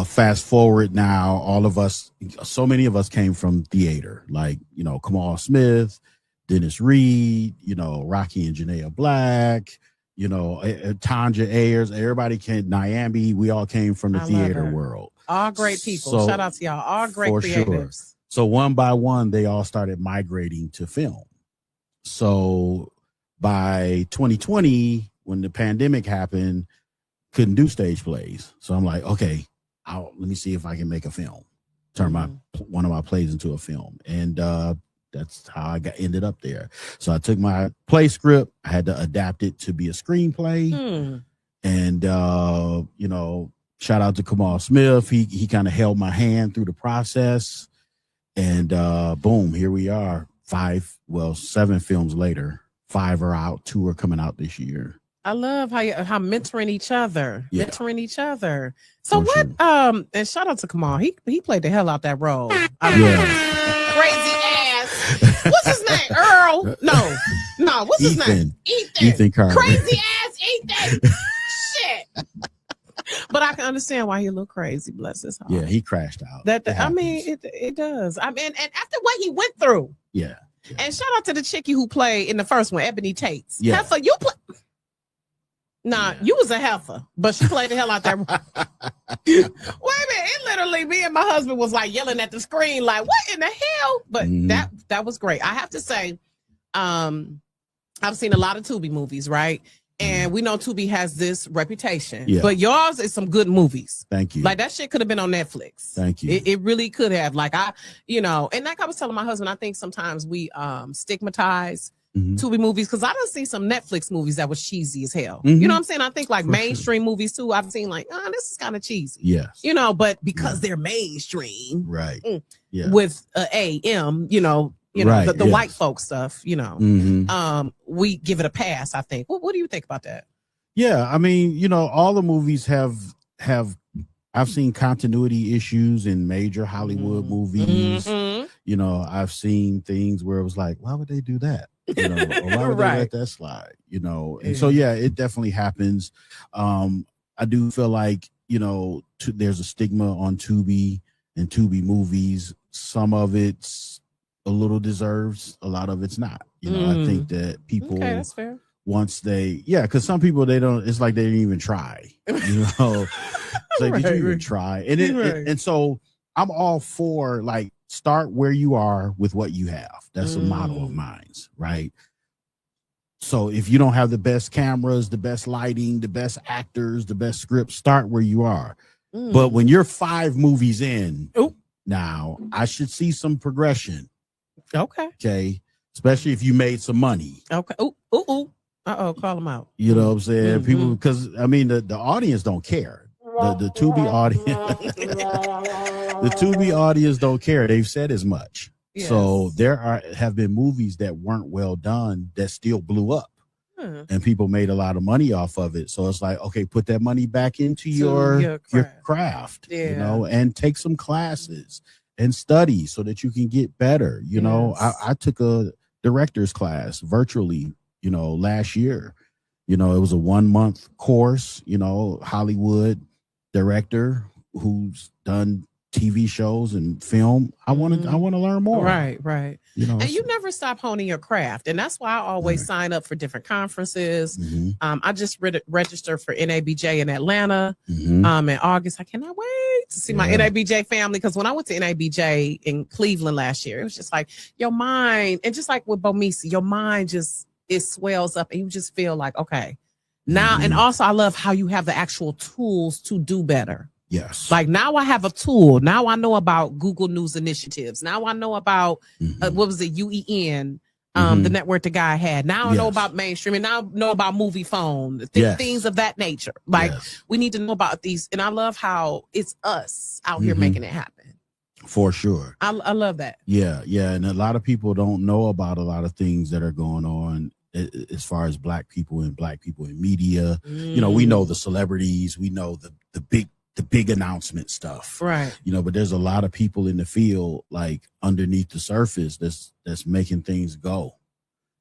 fast forward now, all of us, so many of us came from theater, like, Kamal Smith, Dennis Reed, Rocki and Janaea Black, Tanja Ayers, everybody came, Nyambi, we all came from the I love theater her. world. All great people. So- Shout out to y'all. All great For creatives. sure. So one by one, they all started migrating to film. So by 2020, when the pandemic happened, couldn't do stage plays. So I'm like, okay, let me see if I can make a film, turn one of my plays into a film. And that's how I ended up there. So I took my play script, I had to adapt it to be a screenplay. And you know, shout out to Kamal Smith. He kind of held my hand through the process. And boom, here we are. 7 films later. 5 are out, 2 are coming out this year. I love how mentoring each other, Yeah. mentoring each other. So For what? sure. And shout out to Kamal. He played the hell out that role. Yeah. Crazy ass. What's his name? Earl? No. What's his name? Ethan Carter. Crazy ass Ethan. Shit. But I can understand why he looked crazy. Bless his heart. Yeah, he crashed out. I mean, it does. I mean, and after what he went through. Yeah. And shout out to the chickie who played in the first one, Ebony Tates. Yeah. Heifer, you play. Nah, Yeah. you was a heifer, but she played the hell out that role. Wait a minute, it literally, me and my husband was like yelling at the screen, like, what in the hell? But that was great. I have to say, I've seen a lot of Tubi movies, right? And we know Tubi has this reputation, but yours is some good movies. Thank you. Like that shit could have been on Netflix. Thank you. It really could have. Like and like I was telling my husband, I think sometimes we stigmatize Tubi movies because I done seen some Netflix movies that was cheesy as hell. You know what I'm saying? I think like mainstream movies too. I've seen like, this is kind of cheesy. Yeah. You know, but because they're mainstream, Right. Yeah. with AM, Right, the yes. white folk stuff, we give it a pass, I think. What do you think about that? Yeah, I mean, all the movies have I've seen continuity issues in major Hollywood movies. I've seen things where it was like, why would they do that? Or why would they let that slide? And so it definitely happens. I do feel like, there's a stigma on Tubi and Tubi movies. Some of it's a little deserves, a lot of it's not. I think that people that's fair. once because some people it's like they didn't even try. It's like, did you even try? And and so I'm all for like start where you are with what you have. That's a motto of mine, right? So if you don't have the best cameras, the best lighting, the best actors, the best script, start where you are. But when you're 5 movies in, now I should see some progression. Okay. Especially if you made some money. Okay. Call them out. You know what I'm saying? People, because I mean the audience don't care. The Tubi audience, the Tubi audience don't care. They've said as much. Yes. So there have been movies that weren't well done that still blew up. And people made a lot of money off of it. So it's like, okay, put that money back into your craft, and take some classes and study so that you can get better. I took a director's class virtually, last year. It was a 1-month course, Hollywood director who's done TV shows and film. I want to learn more. Right. And you so, never stop honing your craft. And that's why I always sign up for different conferences. I just registered for NABJ in Atlanta in August. I cannot wait to see my NABJ family. Because when I went to NABJ in Cleveland last year, it was just like your mind, and just like with Bomisi, your mind it swells up and you just feel like, okay, now. And also I love how you have the actual tools to do better. Yes. Like now I have a tool. Now I know about Google News initiatives. Now I know about what was it, UEN, the network the guy had. Now I know about mainstream, and now I know about movie phone, things of that nature. Like we need to know about these. And I love how it's us out here making it happen. For sure. I love that. Yeah. And a lot of people don't know about a lot of things that are going on as far as black people in media. We know the celebrities, we know the big announcement stuff, right? But there's a lot of people in the field, like underneath the surface, that's making things go,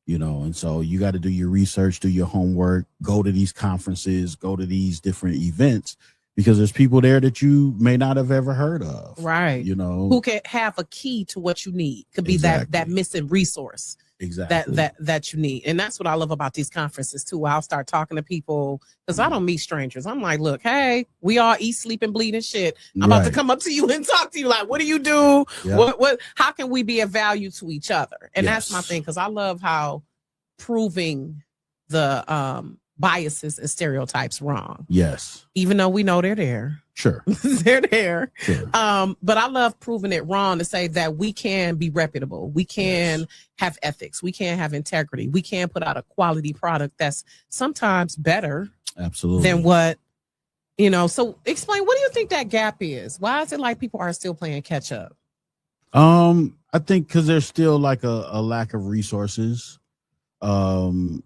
and so you got to do your research, do your homework, go to these conferences, go to these different events, because there's people there that you may not have ever heard of, right? Who can have a key to what you need. Could be that missing resource. Exactly. That you need. And that's what I love about these conferences too. I'll start talking to people because I don't meet strangers. I'm like, look, hey, we all eat, sleep, and bleed and shit. I'm about to come up to you and talk to you like, what do you do? What how can we be of value to each other? And that's my thing, because I love how proving the biases and stereotypes wrong. Yes. Even though we know they're there. Sure. They're there. Sure. But I love proving it wrong to say that we can be reputable. We can have ethics. We can have integrity. We can put out a quality product that's sometimes better Absolutely. than what, so explain, what do you think that gap is? Why is it like people are still playing catch up? I think because there's still like a lack of resources. And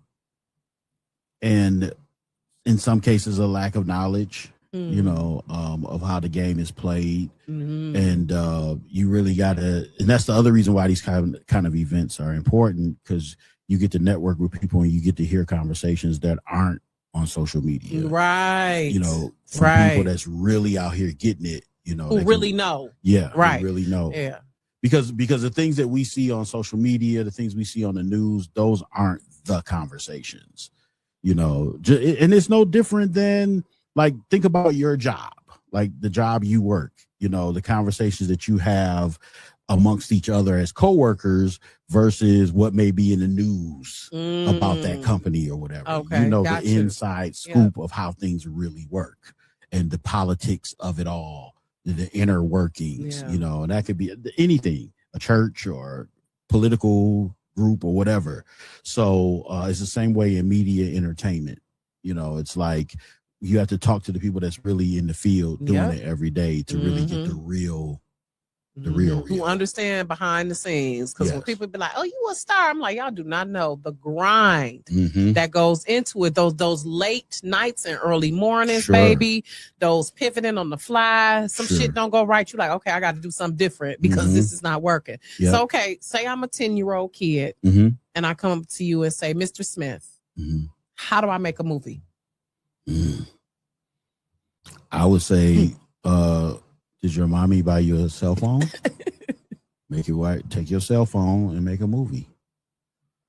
in some cases, a lack of knowledge, of how the game is played. Mm-hmm. And you really gotta, and that's the other reason why these kind of events are important, because you get to network with people and you get to hear conversations that aren't on social media. Right. From people that's really out here getting it, who really know. Yeah. Right. Who really know. Yeah. Because the things that we see on social media, the things we see on the news, those aren't the conversations, and it's no different than, like, think about your job, like the job you work, the conversations that you have amongst each other as coworkers versus what may be in the news about that company or whatever. Okay, the inside scoop of how things really work and the politics of it all, the inner workings, and that could be anything, a church or political group or whatever. So it's the same way in media entertainment. It's like you have to talk to the people that's really in the field doing it every day to really get the real who understand behind the scenes. Because when people be like, "Oh, you a star," I'm like, y'all do not know the grind that goes into it. Those late nights and early mornings, baby. Those pivoting on the fly. Some shit don't go right. You're like, okay, I got to do something different because this is not working. Yep. So, okay, say I'm a 10-year-old kid and I come up to you and say, Mr. Smith, how do I make a movie? I would say, did your mommy buy you a cell phone? Make it right. Take your cell phone and make a movie.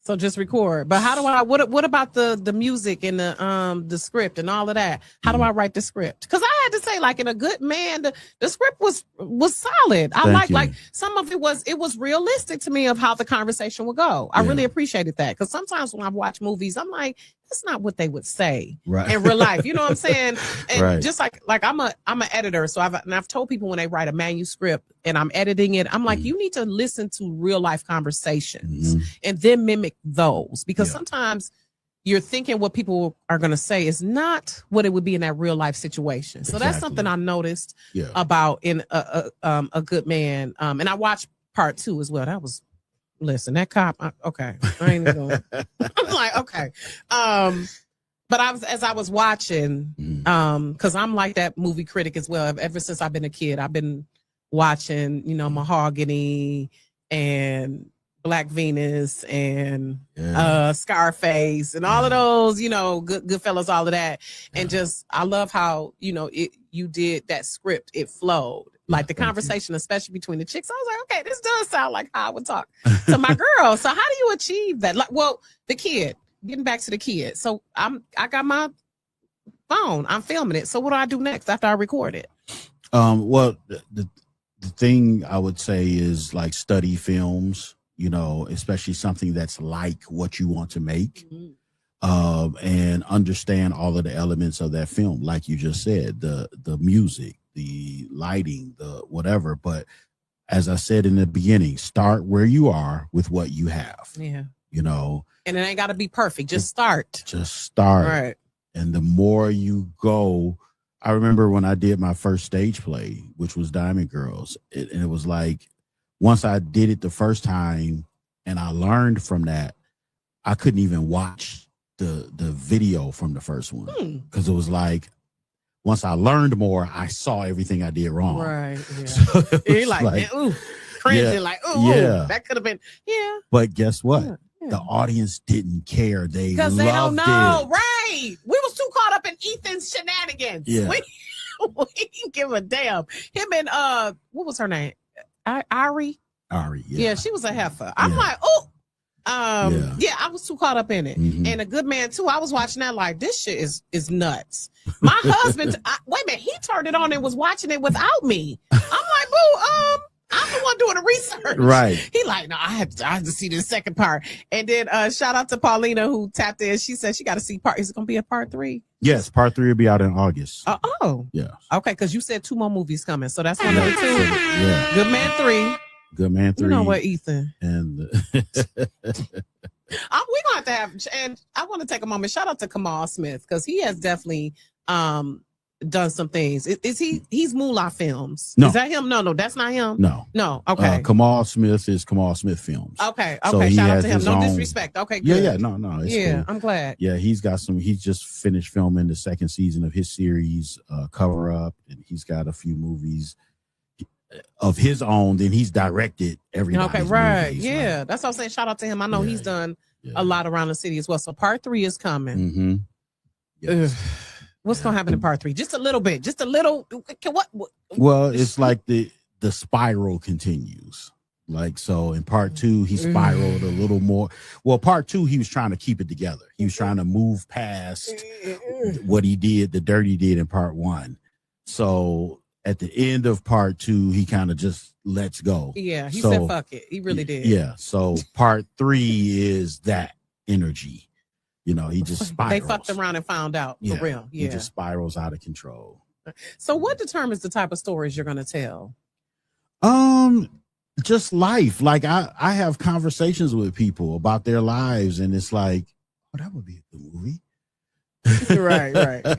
So just record. But how do I? What about the music and the script and all of that? How do I write the script? Because I had to say, like, in A Good Man, the script was solid. I like some of it was realistic to me of how the conversation would go. I really appreciated that, because sometimes when I watch movies, I'm like, that's not what they would say in real life. You know what I'm saying? And just like I'm an editor, so I've told people when they write a manuscript and I'm editing it, I'm like, you need to listen to real life conversations and then mimic those, because sometimes you're thinking what people are going to say is not what it would be in that real life situation. So that's something I noticed about in A Good Man. And I watched part 2 as well. That was, listen, that cop. I ain't even going. I'm like, okay. But as I was watching, because I'm like that movie critic as well. Ever since I've been a kid, I've been watching, Mahogany and Black Venus and Scarface and all of those, Goodfellas, all of that. And just, I love how, you did that script. It flowed. Like the conversation, especially between the chicks. I was like, okay, this does sound like how I would talk to my girl. So how do you achieve that? Like, well, the kid, getting back to the kid. So I got my phone. I'm filming it. So what do I do next after I record it? Well, the thing I would say is, like, study films, especially something that's like what you want to make, and understand all of the elements of that film. Like you just said, the music, the lighting, the whatever. But as I said in the beginning, start where you are with what you have. Yeah. And it ain't got to be perfect. Just start. Right. And the more you go, I remember when I did my first stage play, which was Diamond Girls, and it was like, once I did it the first time and I learned from that, I couldn't even watch the video from the first one, because it was like, once I learned more, I saw everything I did wrong. Right. Yeah. So you're like, ooh, cringing, like, ooh, that could have been, But guess what? The audience didn't care. Because they don't know. It. Right. We was too caught up in Ethan's shenanigans. Yeah. We didn't give a damn. Him and what was her name? Ari. Yeah, she was a heifer. I'm like, oh. I was too caught up in it. And A Good Man too. I was watching that like, this shit is nuts. My husband, wait a minute, he turned it on and was watching it without me. I'm like, boo, I'm the one doing the research. Right. He like, no, I have to see the second part. And then shout out to Paulina who tapped in. She said she got to see part. Is it going to be a part 3? Yes, part 3 will be out in August. Yeah. Okay, because you said 2 more movies coming, so that's one of the 2. Yeah. Good Man 3. Good Man 3. You know what, Ethan? And we're going to have, and I want to take a moment. Shout out to Kamal Smith because he has definitely done some things. He's Moolah Films? No. Is that him? No, that's not him. No. Okay. Kamal Smith is Kamal Smith Films. Okay. So he Shout out has to him. his No own- disrespect. Okay. Good. Yeah. No. It's cool. I'm glad. Yeah, he's just finished filming the 2nd season of his series, Cover Up, and he's got a few movies of his own. Then he's directed everybody's Okay. Right. movies, Yeah. right? That's what I'm saying. Shout out to him. I know he's done Yeah. a lot around the city as well. So part 3 is coming. Mm-hmm. Yes. What's gonna happen in part 3? Just a little bit. Just a little. What? Well, it's like the spiral continues. Like, so in part 2, he spiraled a little more. Well, part 2, he was trying to keep it together. He was trying to move past what he did, the dirt he did in part 1. So at the end of part 2, he kind of just lets go. Yeah, he said fuck it. He really did. Yeah. So part 3 is that energy. You know, he just spirals. They fucked around and found out for real. Yeah. He just spirals out of control. So what determines the type of stories you're gonna tell? Just life. Like I have conversations with people about their lives, and it's like, oh, that would be a good movie. right.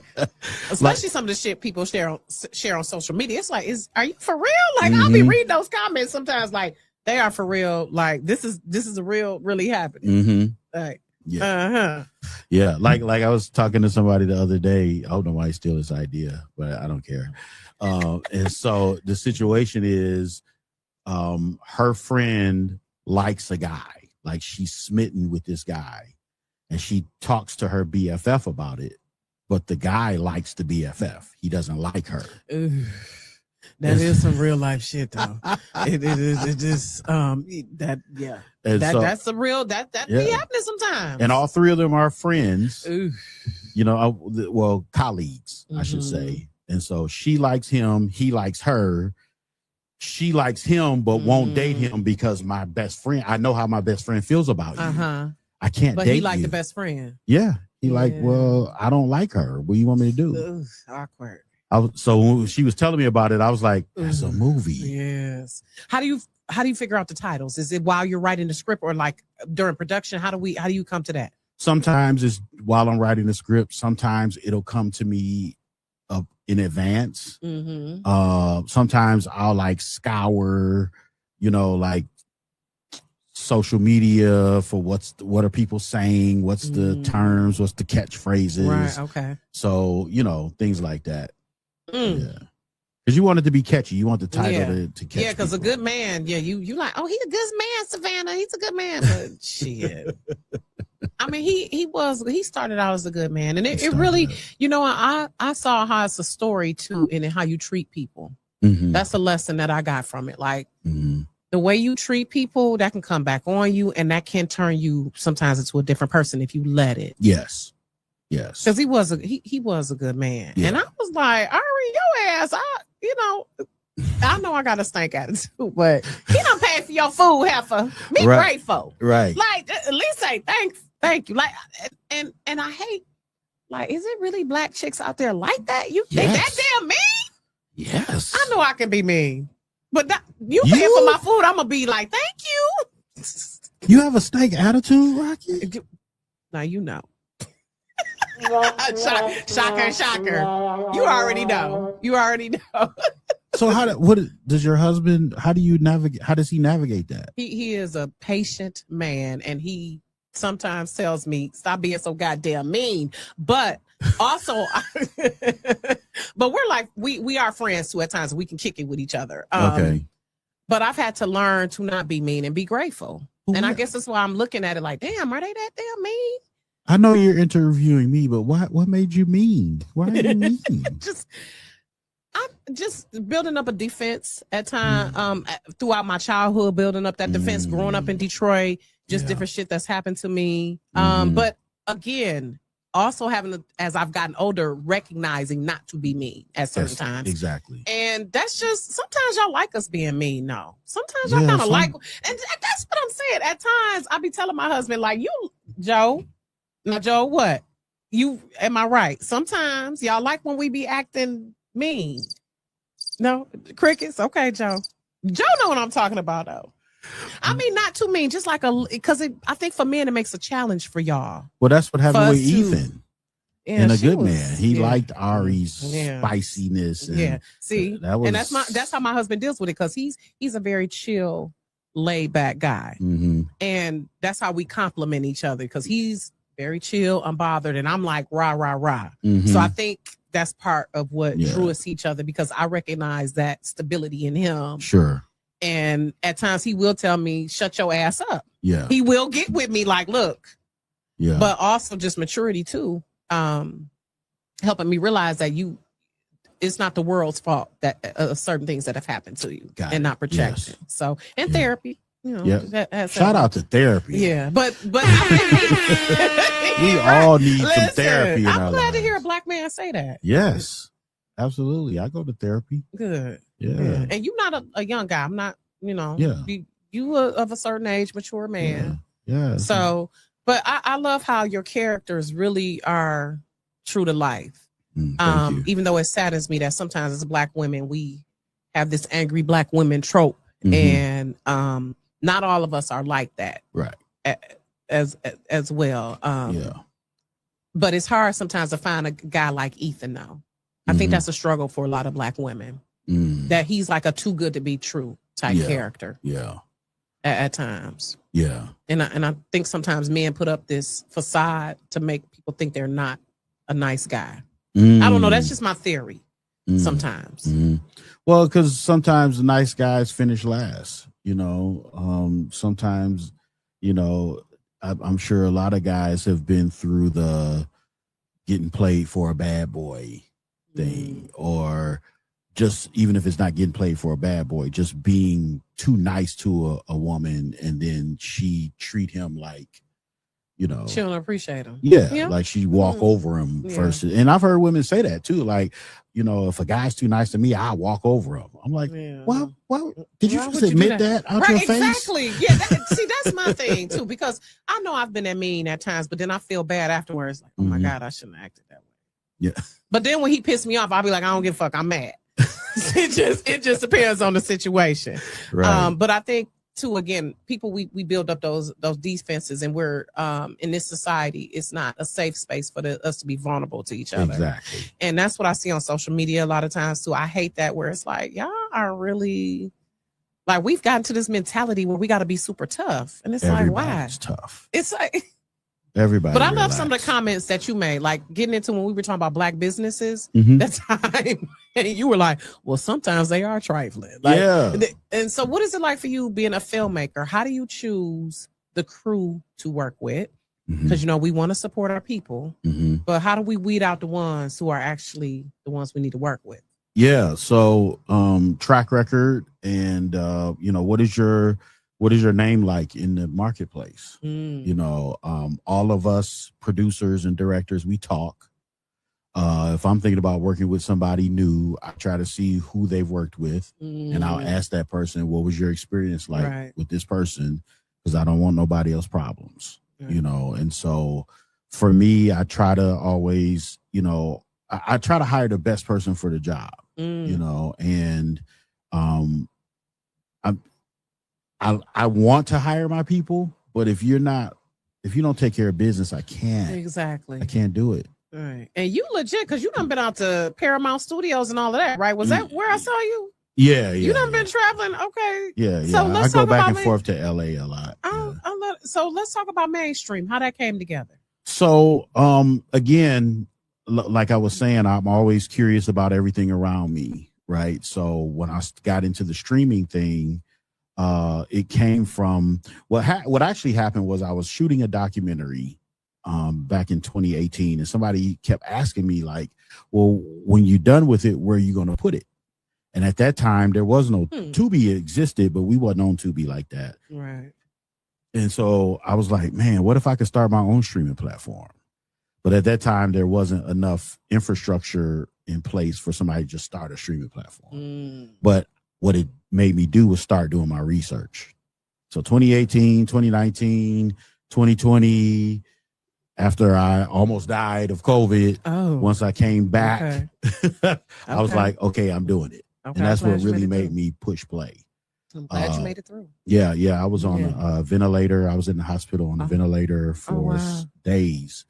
Especially some of the shit people share on social media. It's like, are you for real? Like I'll be reading those comments sometimes, like they are for real. Like this is a really happening. Like yeah. Yeah. Like I was talking to somebody the other day. I don't know why he steal this idea, but I don't care. And so the situation is, her friend likes a guy, like she's smitten with this guy, and she talks to her BFF about it, but the guy likes the BFF. He doesn't like her. Ooh, that is some real life shit though. It is that's a real that be happening sometimes. And all 3 of them are friends. Ooh. You know, colleagues, I should say. And so she likes him, he likes her. She likes him, but won't date him because my best friend. I know how my best friend feels about you. I can't but date he liked you. the best friend. Yeah. He like, well, I don't like her. What do you want me to do? Ugh, awkward. So when she was telling me about it, I was like, that's a movie. Yes. How do you figure out the titles? Is it while you're writing the script or like during production? How do you come to that? Sometimes it's while I'm writing the script. Sometimes it'll come to me in advance. Sometimes I'll like scour, like social media for what are people saying, what's the terms, what's the catchphrases. Right. Okay. So things like that. Yeah. Because you want it to be catchy. You want the title to catch. Yeah, because a good man, you like, oh, he's a good man, Savannah. He's a good man. But shit. I mean, he started out as a good man. And it really, I saw how it's a story too, and how you treat people. That's a lesson that I got from it. Like the way you treat people, that can come back on you, and that can turn you sometimes into a different person if you let it. Yes. Because he was a good man. Yeah. And I was like, Ari, your ass, I know I got a stank attitude, but he don't pay for your food, heifer. Be grateful. Right. Like, at least say thank you. Like, and I hate, like, is it really black chicks out there like that? They that damn mean? Yes. I know I can be mean, but you paying for my food, I'm gonna be like, thank you. You have a stank attitude, Rocki? Now you know. Shocker. You already know. So what does your husband, how does he navigate that? He is a patient man, and he sometimes tells me, stop being so goddamn mean. But also, but we're like, we are friends too at times. We can kick it with each other. Okay. But I've had to learn to not be mean and be grateful. And I guess that's why I'm looking at it like, damn, are they that damn mean? I know you're interviewing me, but what made you mean? Why are you mean? I'm just building up a defense at time throughout my childhood, building up that defense, growing up in Detroit, just different shit that's happened to me. But again, also having to, as I've gotten older, recognizing not to be mean at certain times. Exactly. And that's just, sometimes y'all like us being mean. No, sometimes y'all kind of like, and that's what I'm saying. At times I be telling my husband, like, Joe, what? Am I right? Sometimes y'all like when we be acting mean. No, crickets. Okay, Joe know what I'm talking about though. I mean, not too mean, just like because I think for men it makes a challenge for y'all. Well, that's what happened with Ethan. Yeah, and a good man. He liked Ari's Yeah. spiciness. And Yeah. See, that was, and that's how my husband deals with it, because he's a very chill, laid back guy. Mhm. And that's how we complement each other, because he's very chill, unbothered, and I'm like rah, rah, rah. Mhm. So I think that's part of what Yeah. drew us to each other, because I recognize that stability in him. Sure. And at times he will tell me, shut your ass up. Yeah. He will get with me like, look. Yeah. But also just maturity too. Helping me realize that it's not the world's fault that certain things that have happened to you, and not projecting. Yes. So, and Yeah. therapy, you know, Yeah. Shout out to therapy. Yeah. But we all need some Listen, therapy. I'm glad to hear a black man say that. Yes, absolutely. I go to therapy. Good. Yeah. And you're not a young guy. I'm not, Yeah. you are of a certain age, mature man. Yeah. So, but I love how your characters really are true to life. Thank you. Even though it saddens me that sometimes as black women, we have this angry black women trope, Mhm. and not all of us are like that. Right. As well. Yeah. But it's hard sometimes to find a guy like Ethan though. I think Mhm. that's a struggle for a lot of black women, that he's like a too good to be true type Yeah. character Yeah. at times. Yeah. And I think sometimes men put up this facade to make people think they're not a nice guy. I don't know. That's just my theory sometimes. Well, because sometimes the nice guys finish last, sometimes, I'm sure a lot of guys have been through the getting played for a bad boy thing, or just, even if it's not getting played for a bad boy, just being too nice to a woman, and then she treat him like, She don't appreciate him. yeah, like she walk over him Yeah. first. And I've heard women say that too. Like, if a guy's too nice to me, I walk over him. I'm like, well, did you Why just would you admit do that out your face? Exactly. Yeah. See, that's my thing too, because I know I've been that mean at times, but then I feel bad afterwards. Like, oh my God, I shouldn't have acted that way. Yeah. But then when he pissed me off, I'll be like, I don't give a fuck. I'm mad. it just depends on the situation. Right. But I think too, again, people, we build up those defenses, and we're in this society, it's not a safe space for us to be vulnerable to each other. Exactly. And that's what I see on social media a lot of times too. I hate that, where it's like, y'all are really, like, we've gotten to this mentality where we got to be super tough, and it's like, why? Everybody's tough. It's like, Everybody. but I love relax. some of the comments that you made, like getting into when we were talking about black businesses Mhm. that time, and you were like, well, sometimes they are trifling. Like, Yeah. And so what is it like for you being a filmmaker? How do you choose the crew to work with? Because, we want to support our people, but how do we weed out the ones who are actually the ones we need to work with? Yeah. So, track record, and what is your name like in the marketplace? All of us producers and directors, we talk. If I'm thinking about working with somebody new, I try to see who they've worked with, and I'll ask that person, what was your experience like with this person? Because I don't want nobody else problems, And so for me, I try to always, I try to hire the best person for the job, and I want to hire my people, but if you don't take care of business, I can't. Exactly. I can't do it. Right. And you legit, because you done been out to Paramount Studios and all of that, right? Was that where I saw you? Yeah. You done been traveling. Okay. Yeah. So I let's go talk back about and forth to LA a lot. So let's talk about Mainstream, how that came together. So, again, like I was saying, I'm always curious about everything around me. Right. So when I got into the streaming thing, it came from what actually happened was I was shooting a documentary back in 2018, and somebody kept asking me, like, well, when you're done with it, where are you going to put it? And at that time there was no Tubi existed, but we wasn't on Tubi like that. Right. And so I was like, man, what if I could start my own streaming platform? But at that time, there wasn't enough infrastructure in place for somebody to just start a streaming platform. But what it made me do was start doing my research. So 2018, 2019, 2020, after I almost died of COVID, once I came back, I was like, okay, I'm doing it. And that's what really made me push play. I'm glad you made it through. Yeah. I was on a ventilator. I was in the hospital on a ventilator for days.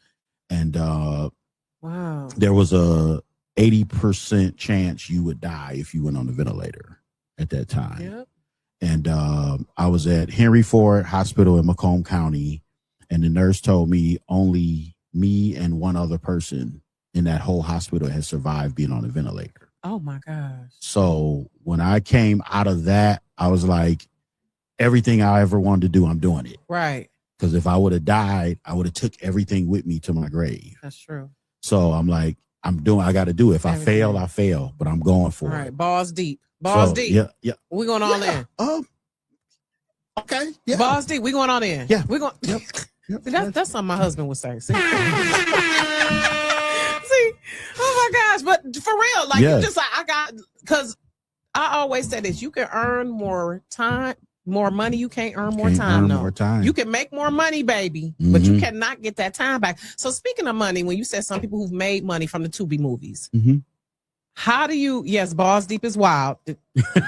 And there was a 80% chance you would die if you went on the ventilator at that time. Yep. And I was at Henry Ford Hospital in Macomb County, and the nurse told me only me and one other person in that whole hospital had survived being on a ventilator. Oh my gosh. So when I came out of that, I was like, everything I ever wanted to do, I'm doing it. Right. Because if I would have died, I would have took everything with me to my grave. That's true. So I'm like, I got to do it. If I fail, I fail, but I'm going for it. Balls deep. Balls deep. Yeah. We're going all in. Okay. Yeah. Balls deep. We're going all in. Yeah. We're going. Yep. See, that's something my husband would say. See? See? Oh my gosh. But for real, like, you just like, because I always say this, you can earn more time, more money. You can't earn more time. More time. You can make more money, baby, but you cannot get that time back. So speaking of money, when you said some people who've made money from the Tubi movies, how do you, yes, balls deep is wild.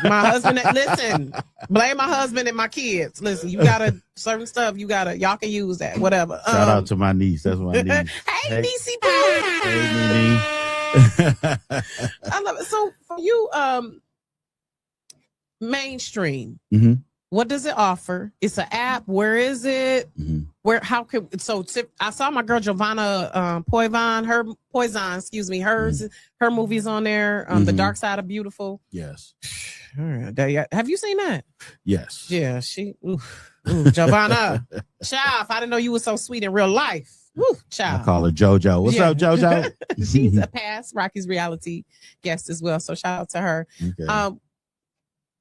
My husband, listen, blame my husband and my kids. Listen, you gotta, certain stuff, y'all can use that, whatever. Shout out to my niece. That's my niece. Hey, niecey. Hey, I love it. So for you, mainstream, what does it offer? It's an app. Where is it? How can, I saw my girl Giovanna Poivon, her movie's on there. The Dark Side of Beautiful. Yes. Have you seen that? Yes. Yeah, Giovanna. Child, I didn't know you were so sweet in real life. Woo, child. I call her JoJo. What's up, JoJo? She's a past Rocky's reality guest as well. So shout out to her. Okay.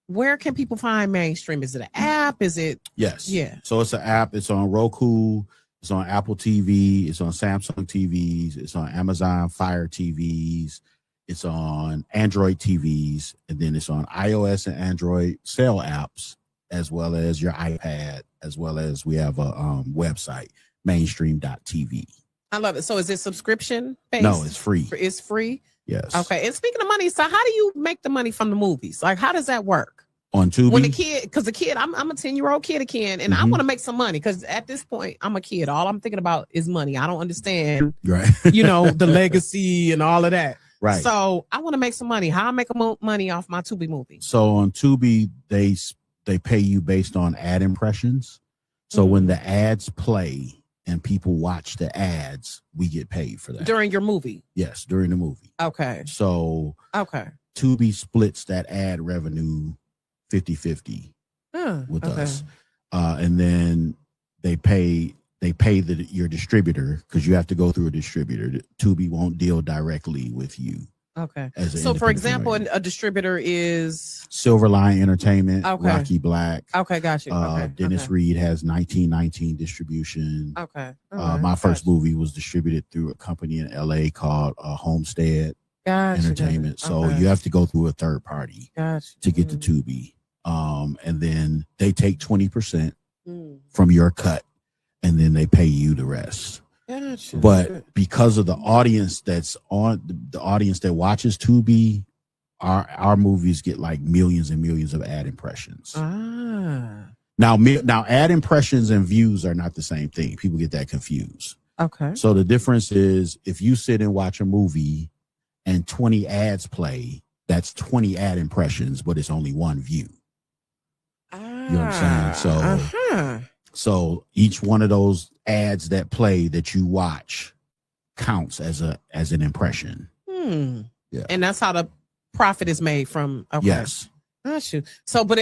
Where can people find mainstream? Is it an app? Is it? Yes. Yeah. So it's an app. It's on Roku. It's on Apple TV. It's on Samsung TVs. It's on Amazon Fire TVs. It's on Android TVs. And then it's on iOS and Android cell apps, as well as your iPad, as well as we have a website, mainstream.tv. I love it. So is it subscription based? No, it's free. It's free? Yes. Okay. And speaking of money, so how do you make the money from the movies? Like, how does that work? On Tubi? When I'm a 10-year-old kid again, and I want to make some money because at this point, I'm a kid. All I'm thinking about is money. I don't understand, the legacy and all of that. Right. So I want to make some money. How I make money off my Tubi movie? So on Tubi, they pay you based on ad impressions. So when the ads play and people watch the ads, we get paid for that. During your movie? Yes, during the movie. Okay. So Tubi splits that ad revenue 50-50 with us. And then they pay your distributor, because you have to go through a distributor. Tubi won't deal directly with you. Okay. So for example, a distributor is Silverline Entertainment, okay. Rocky Black. Okay, got you. Dennis Reed has 1919 distribution. Okay. My first movie was distributed through a company in LA called Homestead Entertainment. So you have to go through a third party to get to Tubi. And then they take 20% from your cut, and then they pay you the rest. Gotcha. But because of the audience that's on, the audience that watches Tubi, our movies get like millions and millions of ad impressions. Now ad impressions and views are not the same thing. People get that confused. Okay. So the difference is, if you sit and watch a movie and 20 ads play, that's 20 ad impressions, but it's only one view. You know what I'm saying? So each one of those ads that play that you watch counts as an impression. Yeah. And that's how the profit is made from. Okay. Yes. Got you. So, but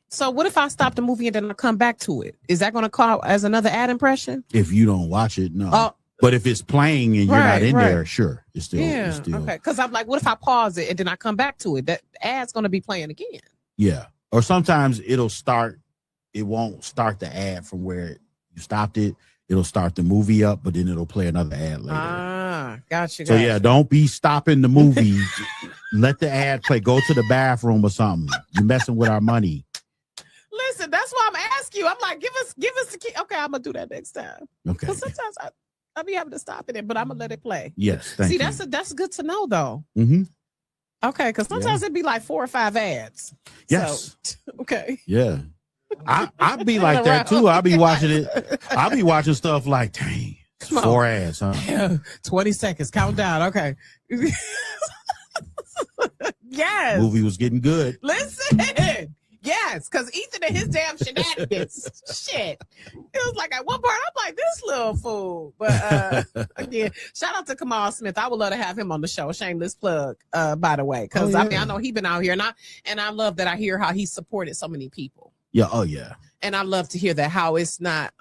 so what if I stop the movie and then I come back to it? Is that going to call as another ad impression? If you don't watch it, no. But if it's playing and you're not in there, sure. It's still. Okay. Because I'm like, what if I pause it and then I come back to it? That ad's going to be playing again. Yeah. Or sometimes it won't start the ad from where you stopped it. it'll start the movie up, but then it'll play another ad later. Gotcha. So yeah, don't be stopping the movie. Let the ad play. Go to the bathroom or something. You're messing with our money. Listen, that's why I'm asking you. I'm like, give us the key. Okay, I'm gonna do that next time. Okay. Because sometimes I'll be having to stop it, but I'm gonna let it play. Yes. Thank you. That's good to know though. Mm-hmm. Okay, because sometimes it'd be like 4 or 5 ads. Yes. So, okay. Yeah. I'd be like that too. I'll be watching it. I'll be watching stuff like, dang, 4 ads, huh? Yeah, 20 seconds. Count down. Okay. Yes. Movie was getting good. Listen. Yes, because Ethan and his damn shenanigans. Shit. It was like at one part, I'm like, this little fool. But again, shout out to Kamal Smith. I would love to have him on the show. Shameless plug, by the way. Because I mean, I know he's been out here and I love that I hear how he supported so many people. Yeah. Oh yeah. And I love to hear that how it's not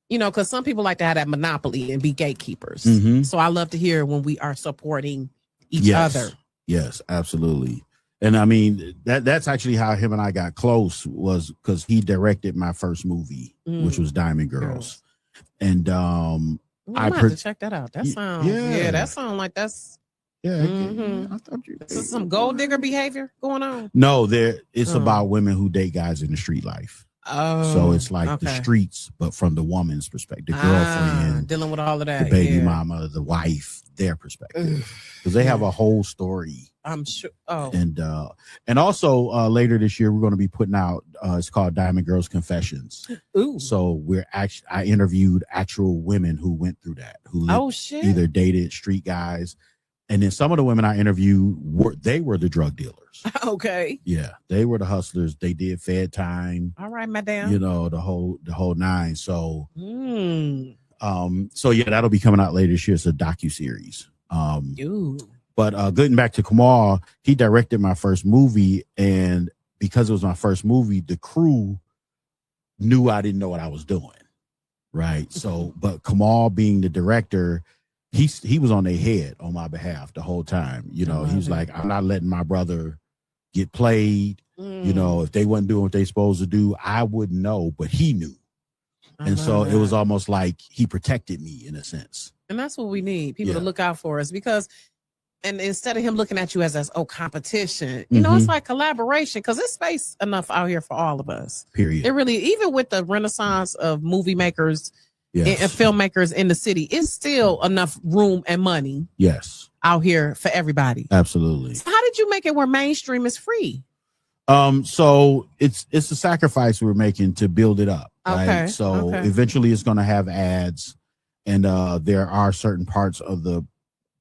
because some people like to have that monopoly and be gatekeepers. Mm-hmm. So I love to hear when we are supporting each other. Yes, absolutely. And I mean, that's actually how him and I got close, was because he directed my first movie, which was Diamond Girls. And I have to check that out. That sounds that sounds like that's I thought you this is some gold digger behavior going on. No, it's about women who date guys in the street life. Oh, so it's like the streets, but from the woman's perspective, the girlfriend, dealing with all of that, the baby mama, the wife, their perspective, because they have a whole story. I'm sure. And also later this year we're going to be putting out. It's called Diamond Girls Confessions. Ooh. So I interviewed actual women who went through that, who either dated street guys, and then some of the women I interviewed were the drug dealers. Okay. Yeah, they were the hustlers. They did Fed time. All right, madam. The whole nine. So, so yeah, that'll be coming out later this year. It's a docuseries. But getting back to Kamal, he directed my first movie, and because it was my first movie, the crew knew I didn't know what I was doing. Right. So, but Kamal being the director, he was on their head on my behalf the whole time. He was like, I'm not letting my brother get played. If they wasn't doing what they supposed to do, I wouldn't know, but he knew. And so it was almost like he protected me in a sense. And that's what we need, people to look out for us, because and instead of him looking at you as competition, it's like collaboration, because there's space enough out here for all of us. Period. It really, even with the renaissance of movie makers and filmmakers in the city, it's still enough room and money. Yes. Out here for everybody. Absolutely. So how did you make it where mainstream is free? So it's a sacrifice we're making to build it up. Right? Okay. So eventually it's going to have ads, and there are certain parts of the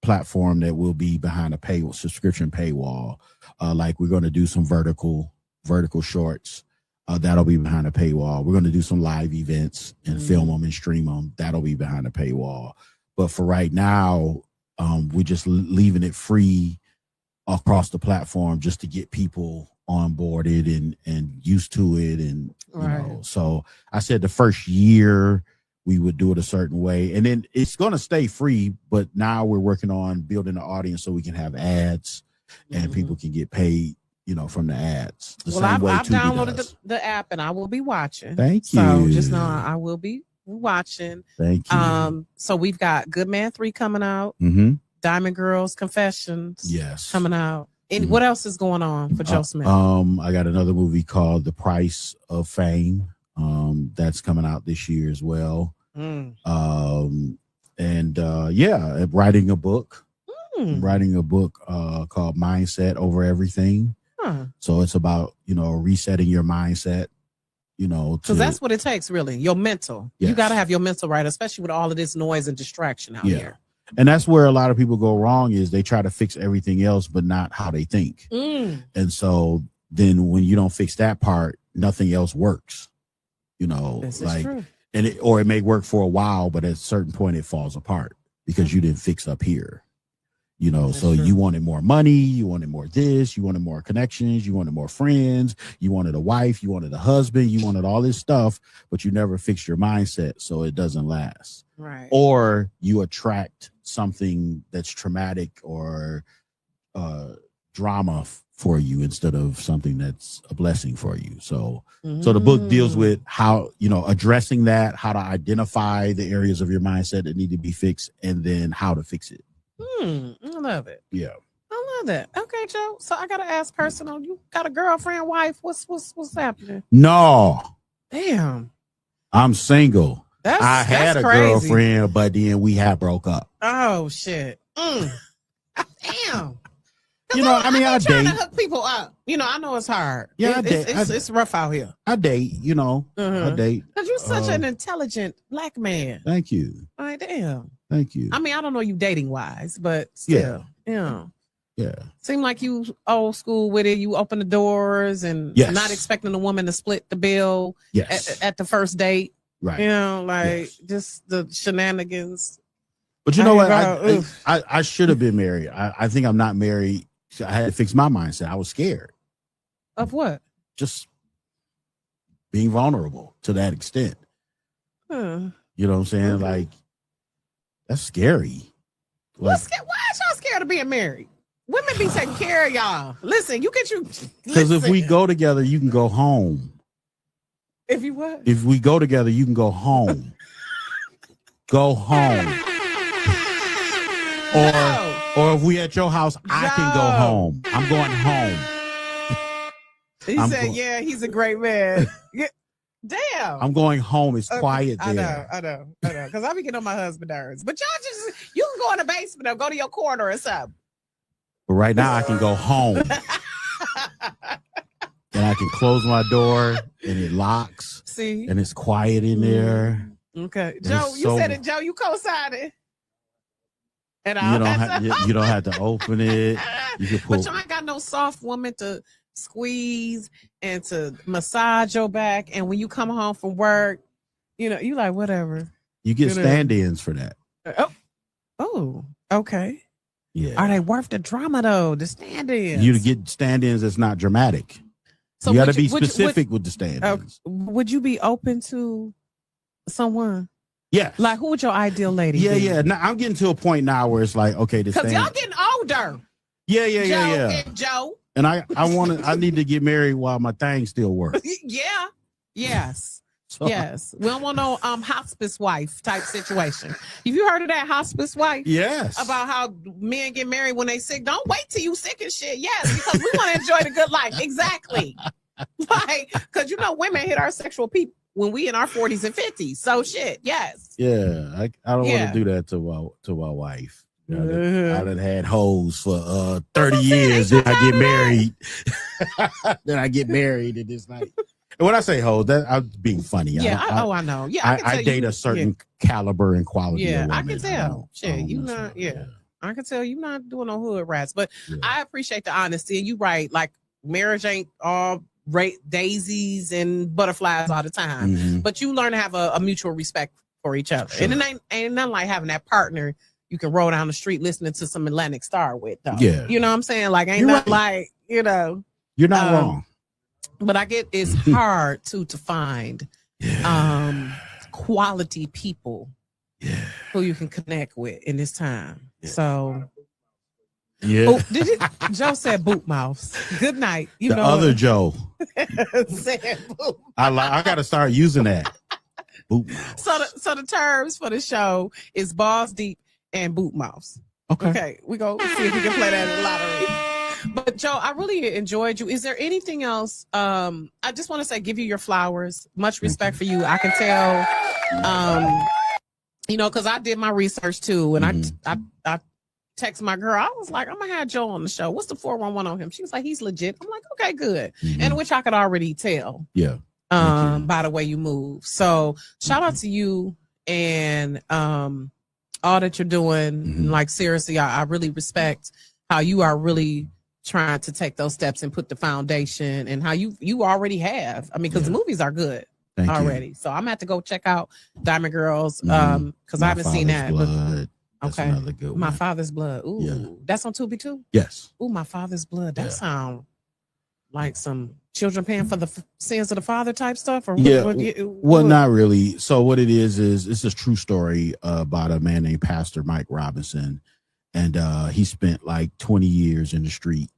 platform that will be behind a subscription paywall. Like we're going to do some vertical shorts. That'll be behind a paywall. We're going to do some live events and film them and stream them. That'll be behind a paywall. But for right now, we're just leaving it free across the platform just to get people onboarded and used to it. And, so I said the first year we would do it a certain way, and then it's going to stay free. But now we're working on building an audience so we can have ads and people can get paid, from the ads. I've downloaded the app and I will be watching. Thank you. So just know I will be watching. Thank you. So we've got Good Man 3 coming out. Diamond Girls Confessions. Yes. Coming out. And what else is going on for Joe Smith? I got another movie called The Price of Fame. That's coming out this year as well. Writing a book. Writing a book called Mindset Over Everything. So it's about, resetting your mindset, because that's what it takes, really. Your mental. Yes. You got to have your mental right, especially with all of this noise and distraction out here. And that's where a lot of people go wrong, is they try to fix everything else, but not how they think. And so then when you don't fix that part, nothing else works, This is true. And it may work for a while, but at a certain point it falls apart because you didn't fix up here. So you wanted more money, you wanted more this, you wanted more connections, you wanted more friends, you wanted a wife, you wanted a husband, you wanted all this stuff, but you never fixed your mindset, so it doesn't last. Right. Or you attract something that's traumatic or drama for you instead of something that's a blessing for you. So the book deals with how, addressing that, how to identify the areas of your mindset that need to be fixed, and then how to fix it. I love it. Yeah. I love that. Okay, Joe. So I gotta ask personal. You got a girlfriend, wife? What's happening? No. Damn. I'm single. I had a crazy. girlfriend, but then we had broke up. Oh shit. Damn. I date. date. To hook people up. I know it's hard. Yeah, it's rough out here. I date. I date. Because you're such an intelligent black man. Thank you. All right, damn. Thank you. I mean, I don't know you dating wise, but still, yeah. Seem like you old school with it. You open the doors and not expecting the woman to split the bill at the first date. Right. Just the shenanigans. But you know what? I should have been married. I think I'm not married. I had to fix my mindset. I was scared. Of what? Just being vulnerable to that extent. You know what I'm saying? Like, that's scary. Why is y'all scared of being married? Women be taking care of y'all. Listen, because if we go together, you can go home. If you what? If we go together, you can go home. Go home. Or if we at your house, I can go home. I'm going home. He said, he's a great man. Damn. I'm going home. It's quiet there. I know. Because I be getting on my husband nerves. But y'all you can go in the basement or go to your corner or something. But right now I can go home. And I can close my door and it locks. See? And it's quiet in there. Okay. Joe, you said it, Joe. You co-signed it. And you don't have to open it. You can but you ain't got no soft woman to squeeze and to massage your back. And when you come home from work, you like whatever. You get stand-ins for that. Oh, okay. Yeah. Are they worth the drama though? The stand-ins. You get stand-ins that's not dramatic. So you got to be specific with the stand-ins. Would you be open to someone? Yeah. Like, who would your ideal lady be? Yeah. Now I'm getting to a point now where it's like, okay, this because y'all getting older. Yeah. And Joe. And I need to get married while my thing still works. Yeah. Yes. Yes. We don't want no hospice wife type situation. Have you heard of that hospice wife? Yes. About how men get married when they sick. Don't wait till you sick and shit. Yes, because we want to enjoy the good life. Exactly. Like, because women hit our sexual peak when we in our 40s and 50s. So shit, yes. Yeah. I don't want to do that to my wife. I done had hoes for 30 years. Then I get married. Then I get married and it's like, and when I say hoes, that I'm being funny. Yeah, I know. Yeah, I date a certain caliber and quality. Yeah, of women. I can tell. Shit, you not. Yeah, I can tell you not doing no hood rats. But I appreciate the honesty. And you right, like marriage ain't all daisies and butterflies all the time. Mm-hmm. But you learn to have a mutual respect for each other, and it ain't nothing like having that partner you can roll down the street listening to some Atlantic Star with. Though. Yeah, you know what I'm saying? Like ain't nothing like you're not wrong. But I get it's hard to find quality people who you can connect with in this time. Yeah. So Joe said boot mouths. Good night. The other Joe said boot. I gotta start using that. Boot mouths. So the terms for the show is balls deep and boot mouths. Okay. We go see if we can play that in the lottery. But Joe, I really enjoyed you. Is there anything else? I just want to say, give you your flowers. Much respect for you. I can tell, because I did my research too, and I texted my girl. I was like, I'm gonna have Joe on the show. What's the 411 on him? She was like, he's legit. I'm like, okay, good. And which I could already tell. Yeah. By the way you move. So shout out to you and all that you're doing. Like seriously, I really respect how you are really trying to take those steps and put the foundation, and how you already have. I mean, because the movies are good already. You. So I'm gonna have to go check out Diamond Girls because I haven't seen that. Blood. That's another good one. My Father's Blood. Ooh, that's on Tubi too. Yes. Ooh, My Father's Blood. That sound like some children paying for the sins of the father type stuff, or well, not really. So what it is it's a true story about a man named Pastor Mike Robinson. And he spent like 20 years in the street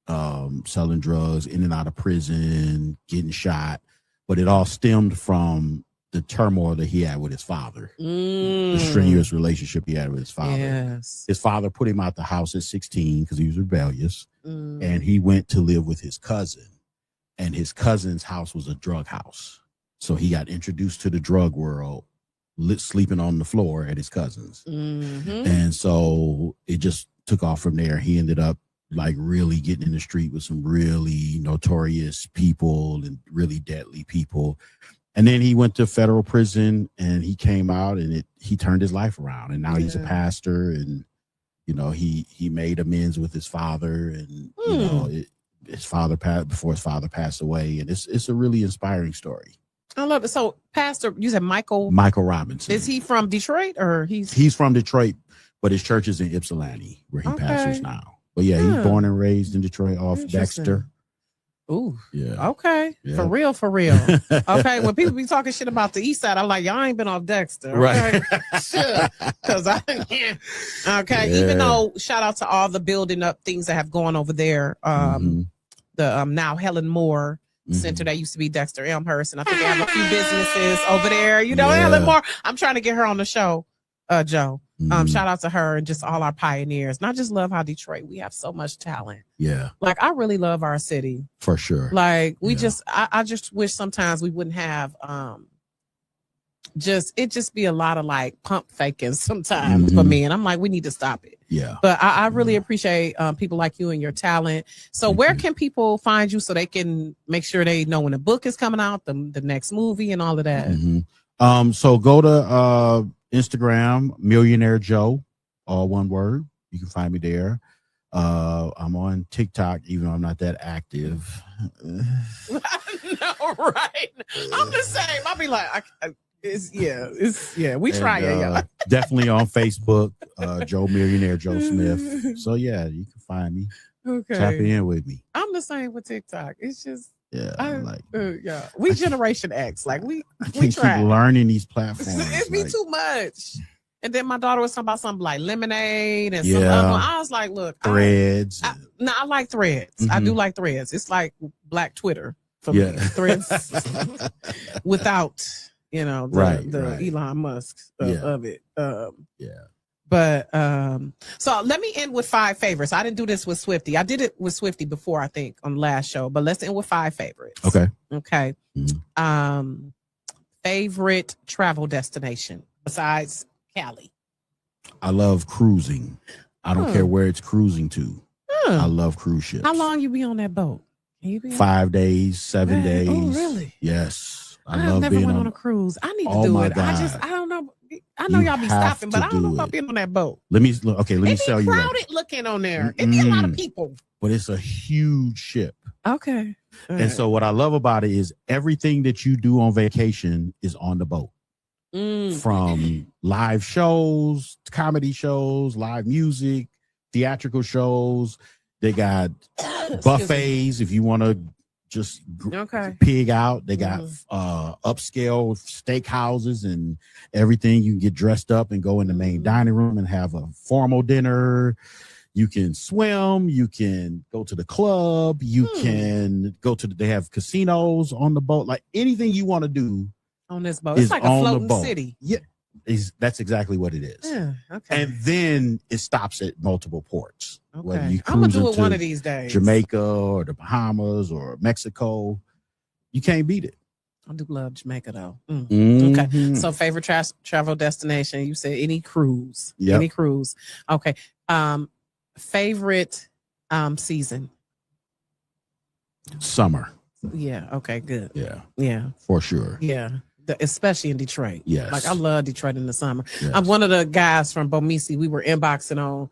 selling drugs, in and out of prison, getting shot. But it all stemmed from the turmoil that he had with his father, the strenuous relationship he had with his father. Yes. His father put him out the house at 16 because he was rebellious, and he went to live with his cousin. And his cousin's house was a drug house. So he got introduced to the drug world, sleeping on the floor at his cousin's. And so it just took off from there. He ended up like really getting in the street with some really notorious people and really deadly people. And then he went to federal prison and he came out and he turned his life around. And now he's a pastor, and, you know, he made amends with his father, and, you know, his father passed before his father passed away. And it's a really inspiring story. I love it. So, Pastor, you said Michael Robinson. Is he from Detroit, or he's from Detroit, but his church is in Ypsilanti, where he pastors now. But yeah, he's born and raised in Detroit, off Dexter. Ooh, yeah. Okay, yeah. For real. Okay, when people be talking shit about the East Side, I'm like, y'all ain't been off Dexter, okay? Right? Sure, because okay. Yeah. Even though, shout out to all the building up things that have gone over there. The now Helen Moore Center that used to be Dexter Elmhurst, and I think they have a few businesses over there. You know, Helen Moore. I'm trying to get her on the show, Joe. Shout out to her and just all our pioneers. And I just love how Detroit, we have so much talent. Yeah. Like, I really love our city. For sure. Like, we I just wish sometimes we wouldn't have it just be a lot of like pump faking sometimes for me. And I'm like, we need to stop it. Yeah. But I really appreciate people like you and your talent. So where can people find you so they can make sure they know when the book is coming out, the next movie and all of that? So go to Instagram, Millionaire Joe, all one word. You can find me there. I'm on TikTok, even though I'm not that active. No, right? I'm the same. I'll be like, we try it, y'all. Definitely on Facebook, Joe Millionaire Joe Smith. So yeah, you can find me. Okay. Tap in with me. I'm the same with TikTok. It's just we Generation X. Like we try. Keep learning these platforms. It'd be too much. And then my daughter was talking about something like Lemonade and some other one. I was like, look, Threads. I like Threads. I do like Threads. It's like Black Twitter for me. Threads without, you know, the Elon Musk of it. But so let me end with 5 favorites. I didn't do this with Swifty. I did it with Swifty before, I think, on the last show. But let's end with 5 favorites. Okay. Favorite travel destination besides Cali? I love cruising. I don't care where it's cruising to. I love cruise ships. How long you be on that boat? 5 days, 7 days. Oh, really? Yes. I love never went on a cruise. I need to do it. God. I don't know. I know y'all be stopping, but I don't know about being on that boat. Let me sell you. It's crowded looking on there. It be a lot of people. But it's a huge ship. Okay. And so what I love about it is everything that you do on vacation is on the boat. From live shows, comedy shows, live music, theatrical shows. They got buffets if you want to just pig out. They got upscale steakhouses and everything. You can get dressed up and go in the main dining room and have a formal dinner. You can swim. You can go to the club. You can go to they have casinos on the boat. Like anything you want to do on this boat. It's like a floating city. Yeah. That's exactly what it is. Yeah, okay. And then it stops at multiple ports. Okay. Whether you I'm gonna cruise do it one of these days. Jamaica or the Bahamas or Mexico, you can't beat it. I do love Jamaica though. Okay. So favorite travel destination? You said any cruise. Yep. Any cruise. Okay. Favorite season? Summer. Yeah. Okay. Good. Yeah. Yeah. For sure. Yeah. Especially in Detroit. Yes. Like I love Detroit in the summer. Yes. I'm one of the guys from Bomisi. We were inboxing on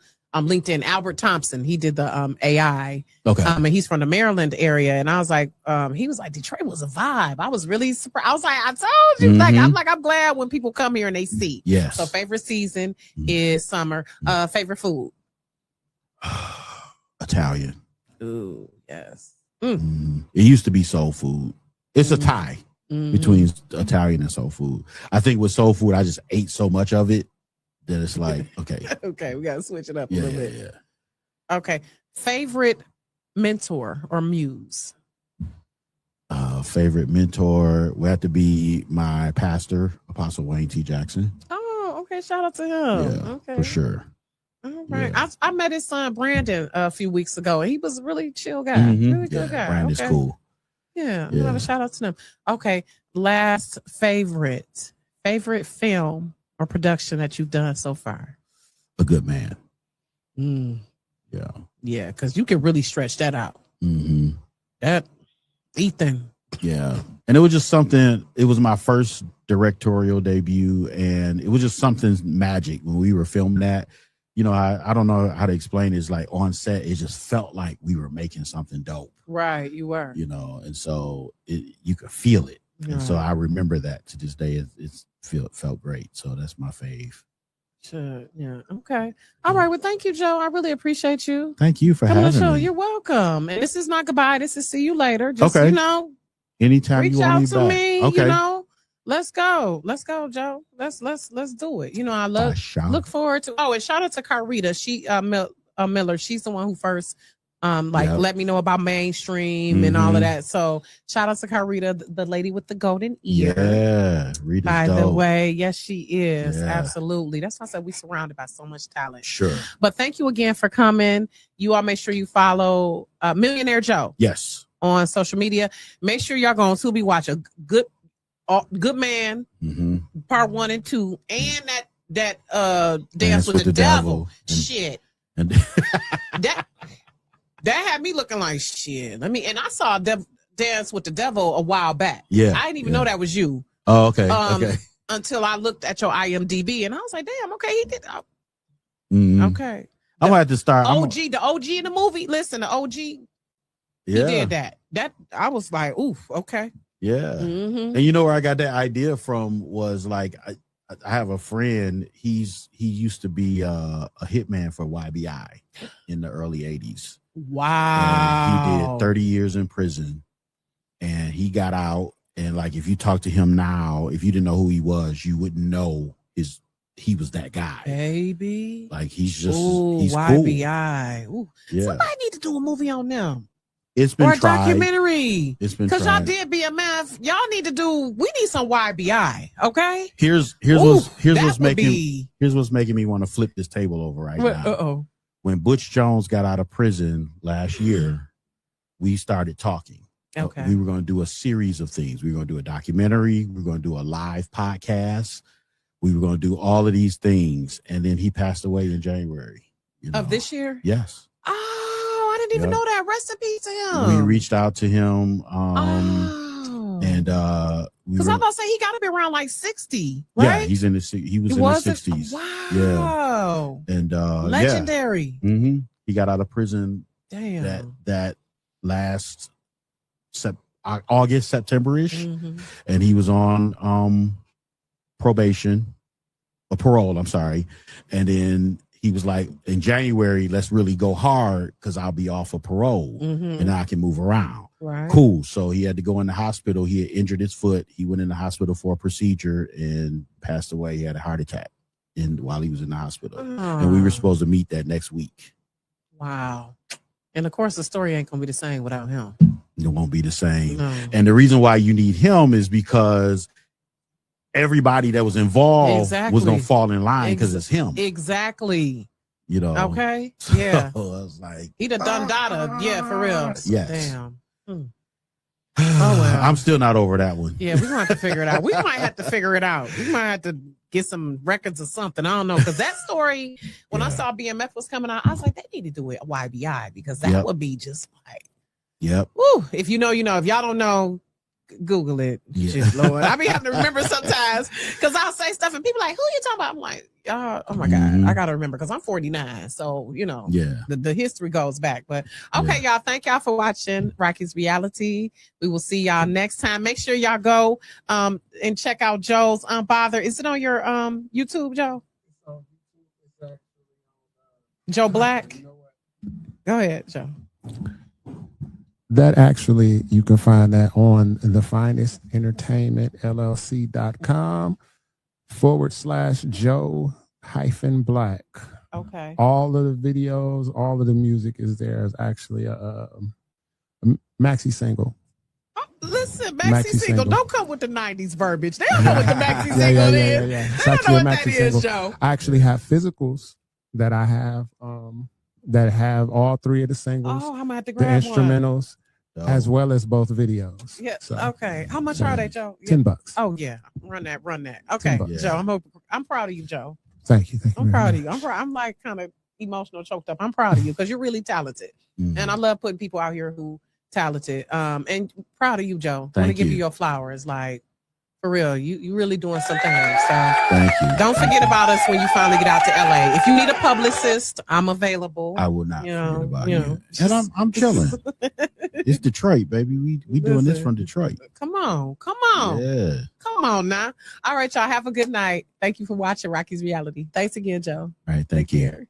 LinkedIn. Albert Thompson. He did the AI. Okay. And he's from the Maryland area. And I was like, he was like, Detroit was a vibe. I was really surprised. I was like, I told you. I'm glad when people come here and they see. Yes. So favorite season is summer. Favorite food? Italian. Ooh, yes. It used to be soul food. It's a tie between Italian and soul food. I think with soul food, I just ate so much of it that it's like, okay. Okay, we got to switch it up a little bit. Yeah. Okay. Favorite mentor or muse? Favorite mentor would have to be my pastor, Apostle Wayne T. Jackson. Oh, okay. Shout out to him. Yeah, Okay. for sure. All right. Yeah. I met his son Brandon a few weeks ago, and he was a really chill guy. Mhm. Really good guy. Brandon's Okay. cool. Yeah. I'm Yeah. gonna shout out to them. Okay. Last favorite film or production that you've done so far? A Good Man. Mm, Yeah. yeah, because you can really stretch that out. Hmm. That Ethan. Yeah. And it was just something, it was my first directorial debut, and it was just something magic when we were filming that. You know, I don't know how to explain it. It's like on set, it just felt like we were making something dope, Right, you were. you know, and so you could feel it. And so I remember that to this day. It felt great. So that's my fave. Sure. Yeah. Okay. All right. Well, thank you, Joe. I really appreciate you. Thank you for Come on the having show. me. You're welcome. And this is not goodbye. This is see you later. Just, Okay. you know, Anytime reach you want out me to back. me. Okay. You know, let's go, Joe. Let's do it. You know, I look forward to. Oh, and shout out to Carita. She Miller. She's the one who first let me know about mainstream and all of that. So shout out to Carita, the lady with the golden ear. Yeah, Rita's By the dope. way, yes, she is. Yeah. Absolutely. That's why I said we're surrounded by so much talent. Sure. But thank you again for coming. You all make sure you follow Millionaire Joe Yes. on social media. Make sure y'all go on Tubi, watch a good man, Mm-hmm. part 1 and 2, and that Dance with the Devil. Shit. And that had me looking like shit. And I saw Dance with the Devil a while back. Yeah. I didn't even know that was you. Oh, okay. Okay. Until I looked at your IMDb and I was like, damn, okay, he did. Mhm. Okay. I'm gonna have to start. The OG in the movie. Listen, the OG, he did that. That I was like, oof, okay. Yeah. Mm-hmm. And you know where I got that idea from was like I have a friend. He used to be a hitman for YBI in the early 80s. Wow. And he did 30 years in prison, and he got out. And like, if you talk to him now, if you didn't know who he was, you wouldn't know he was that guy. Baby. Like he's just he's YBI. Cool. Ooh. Yeah. Somebody need to do a movie on them. It's been or a tried. documentary. It's been because y'all tried. did BMF. Y'all need to do. We need some YBI. Okay. Here's what's making me want to flip this table over right now. When Butch Jones got out of prison last year, we started talking. Okay. We were going to do a series of things. We were going to do a documentary. We were going to do a live podcast. We were going to do all of these things. And then he passed away in January. Of this year? Yes. Oh, I didn't even know that. Rest in peace to him. We reached out to him. And because I'm about to say he got to be around like 60, right? Yeah, he was in his 60s. Wow. Yeah. And legendary. Yeah. Mm-hmm. He got out of prison. Damn. That last August, September-ish. Mm-hmm. And he was on probation or parole, I'm sorry. And then he was like, in January, let's really go hard because I'll be off of parole and I can move around. Right. Cool. So he had to go in the hospital. He had injured his foot. He went in the hospital for a procedure and passed away. He had a heart attack while he was in the hospital. And we were supposed to meet that next week. Wow. And of course, the story ain't going to be the same without him. It won't be the same. No. And the reason why you need him is because everybody that was involved was going to fall in line because it's him. Exactly. You know. Okay. Yeah. So I was like, he the done data. Yeah, for real. Yes. Damn. Oh, well. I'm still not over that one. Yeah, we're going to have to figure it out. We might have to figure it out. We might have to get some records or something. I don't know. Because that story, when I saw BMF was coming out, I was like, they need to do it YBI because that would be just like, woo. If you know, you know. If y'all don't know, Google it. Yeah. Jeez, Lord. I be having to remember sometimes because I'll say stuff and people like, who you talking about? I'm like, oh my God, I got to remember because I'm 49. So, you know, the history goes back. But okay, y'all, thank y'all for watching Rocki's Reality. We will see y'all next time. Make sure y'all go and check out Joe's Unbother. Is it on your YouTube, Joe? Joe Black? Go ahead, Joe. That actually, you can find that on the finest entertainment LLC.com /Joe-Black. Okay. All of the videos, all of the music is there. It's actually a maxi single. Oh, listen, maxi Maxi single. single. Don't come with the 90s verbiage. They don't know what the maxi single is. It's They don't actually know a what that maxi is, single. Joe. I actually have physicals that I have that have all three of the singles, Oh, I'm gonna have to the grab one. instrumentals, So, as well as both videos. Yeah. So, Okay. How much so are they, Joe? Yeah. $10. Oh yeah. Run that. Okay, $10. Joe. I'm proud of you, Joe. Thank you. I'm proud of you. I'm like kind of emotional, choked up. I'm proud of you because you're really talented, mhm. and I love putting people out here who talented. And proud of you, Joe. Want to Thank give you you. your flowers, like for real. You really doing something. So Thank you. don't forget about us when you finally get out to LA. If you need a publicist, I'm available. I will not You know, forget about you you. know. And I'm chilling. It's Detroit, baby. We doing this Listen. from Detroit. Come on. Yeah. Come on now. All right, y'all. Have a good night. Thank you for watching Rocky's Reality. Thanks again, Joe. All right. Thank Take you. care.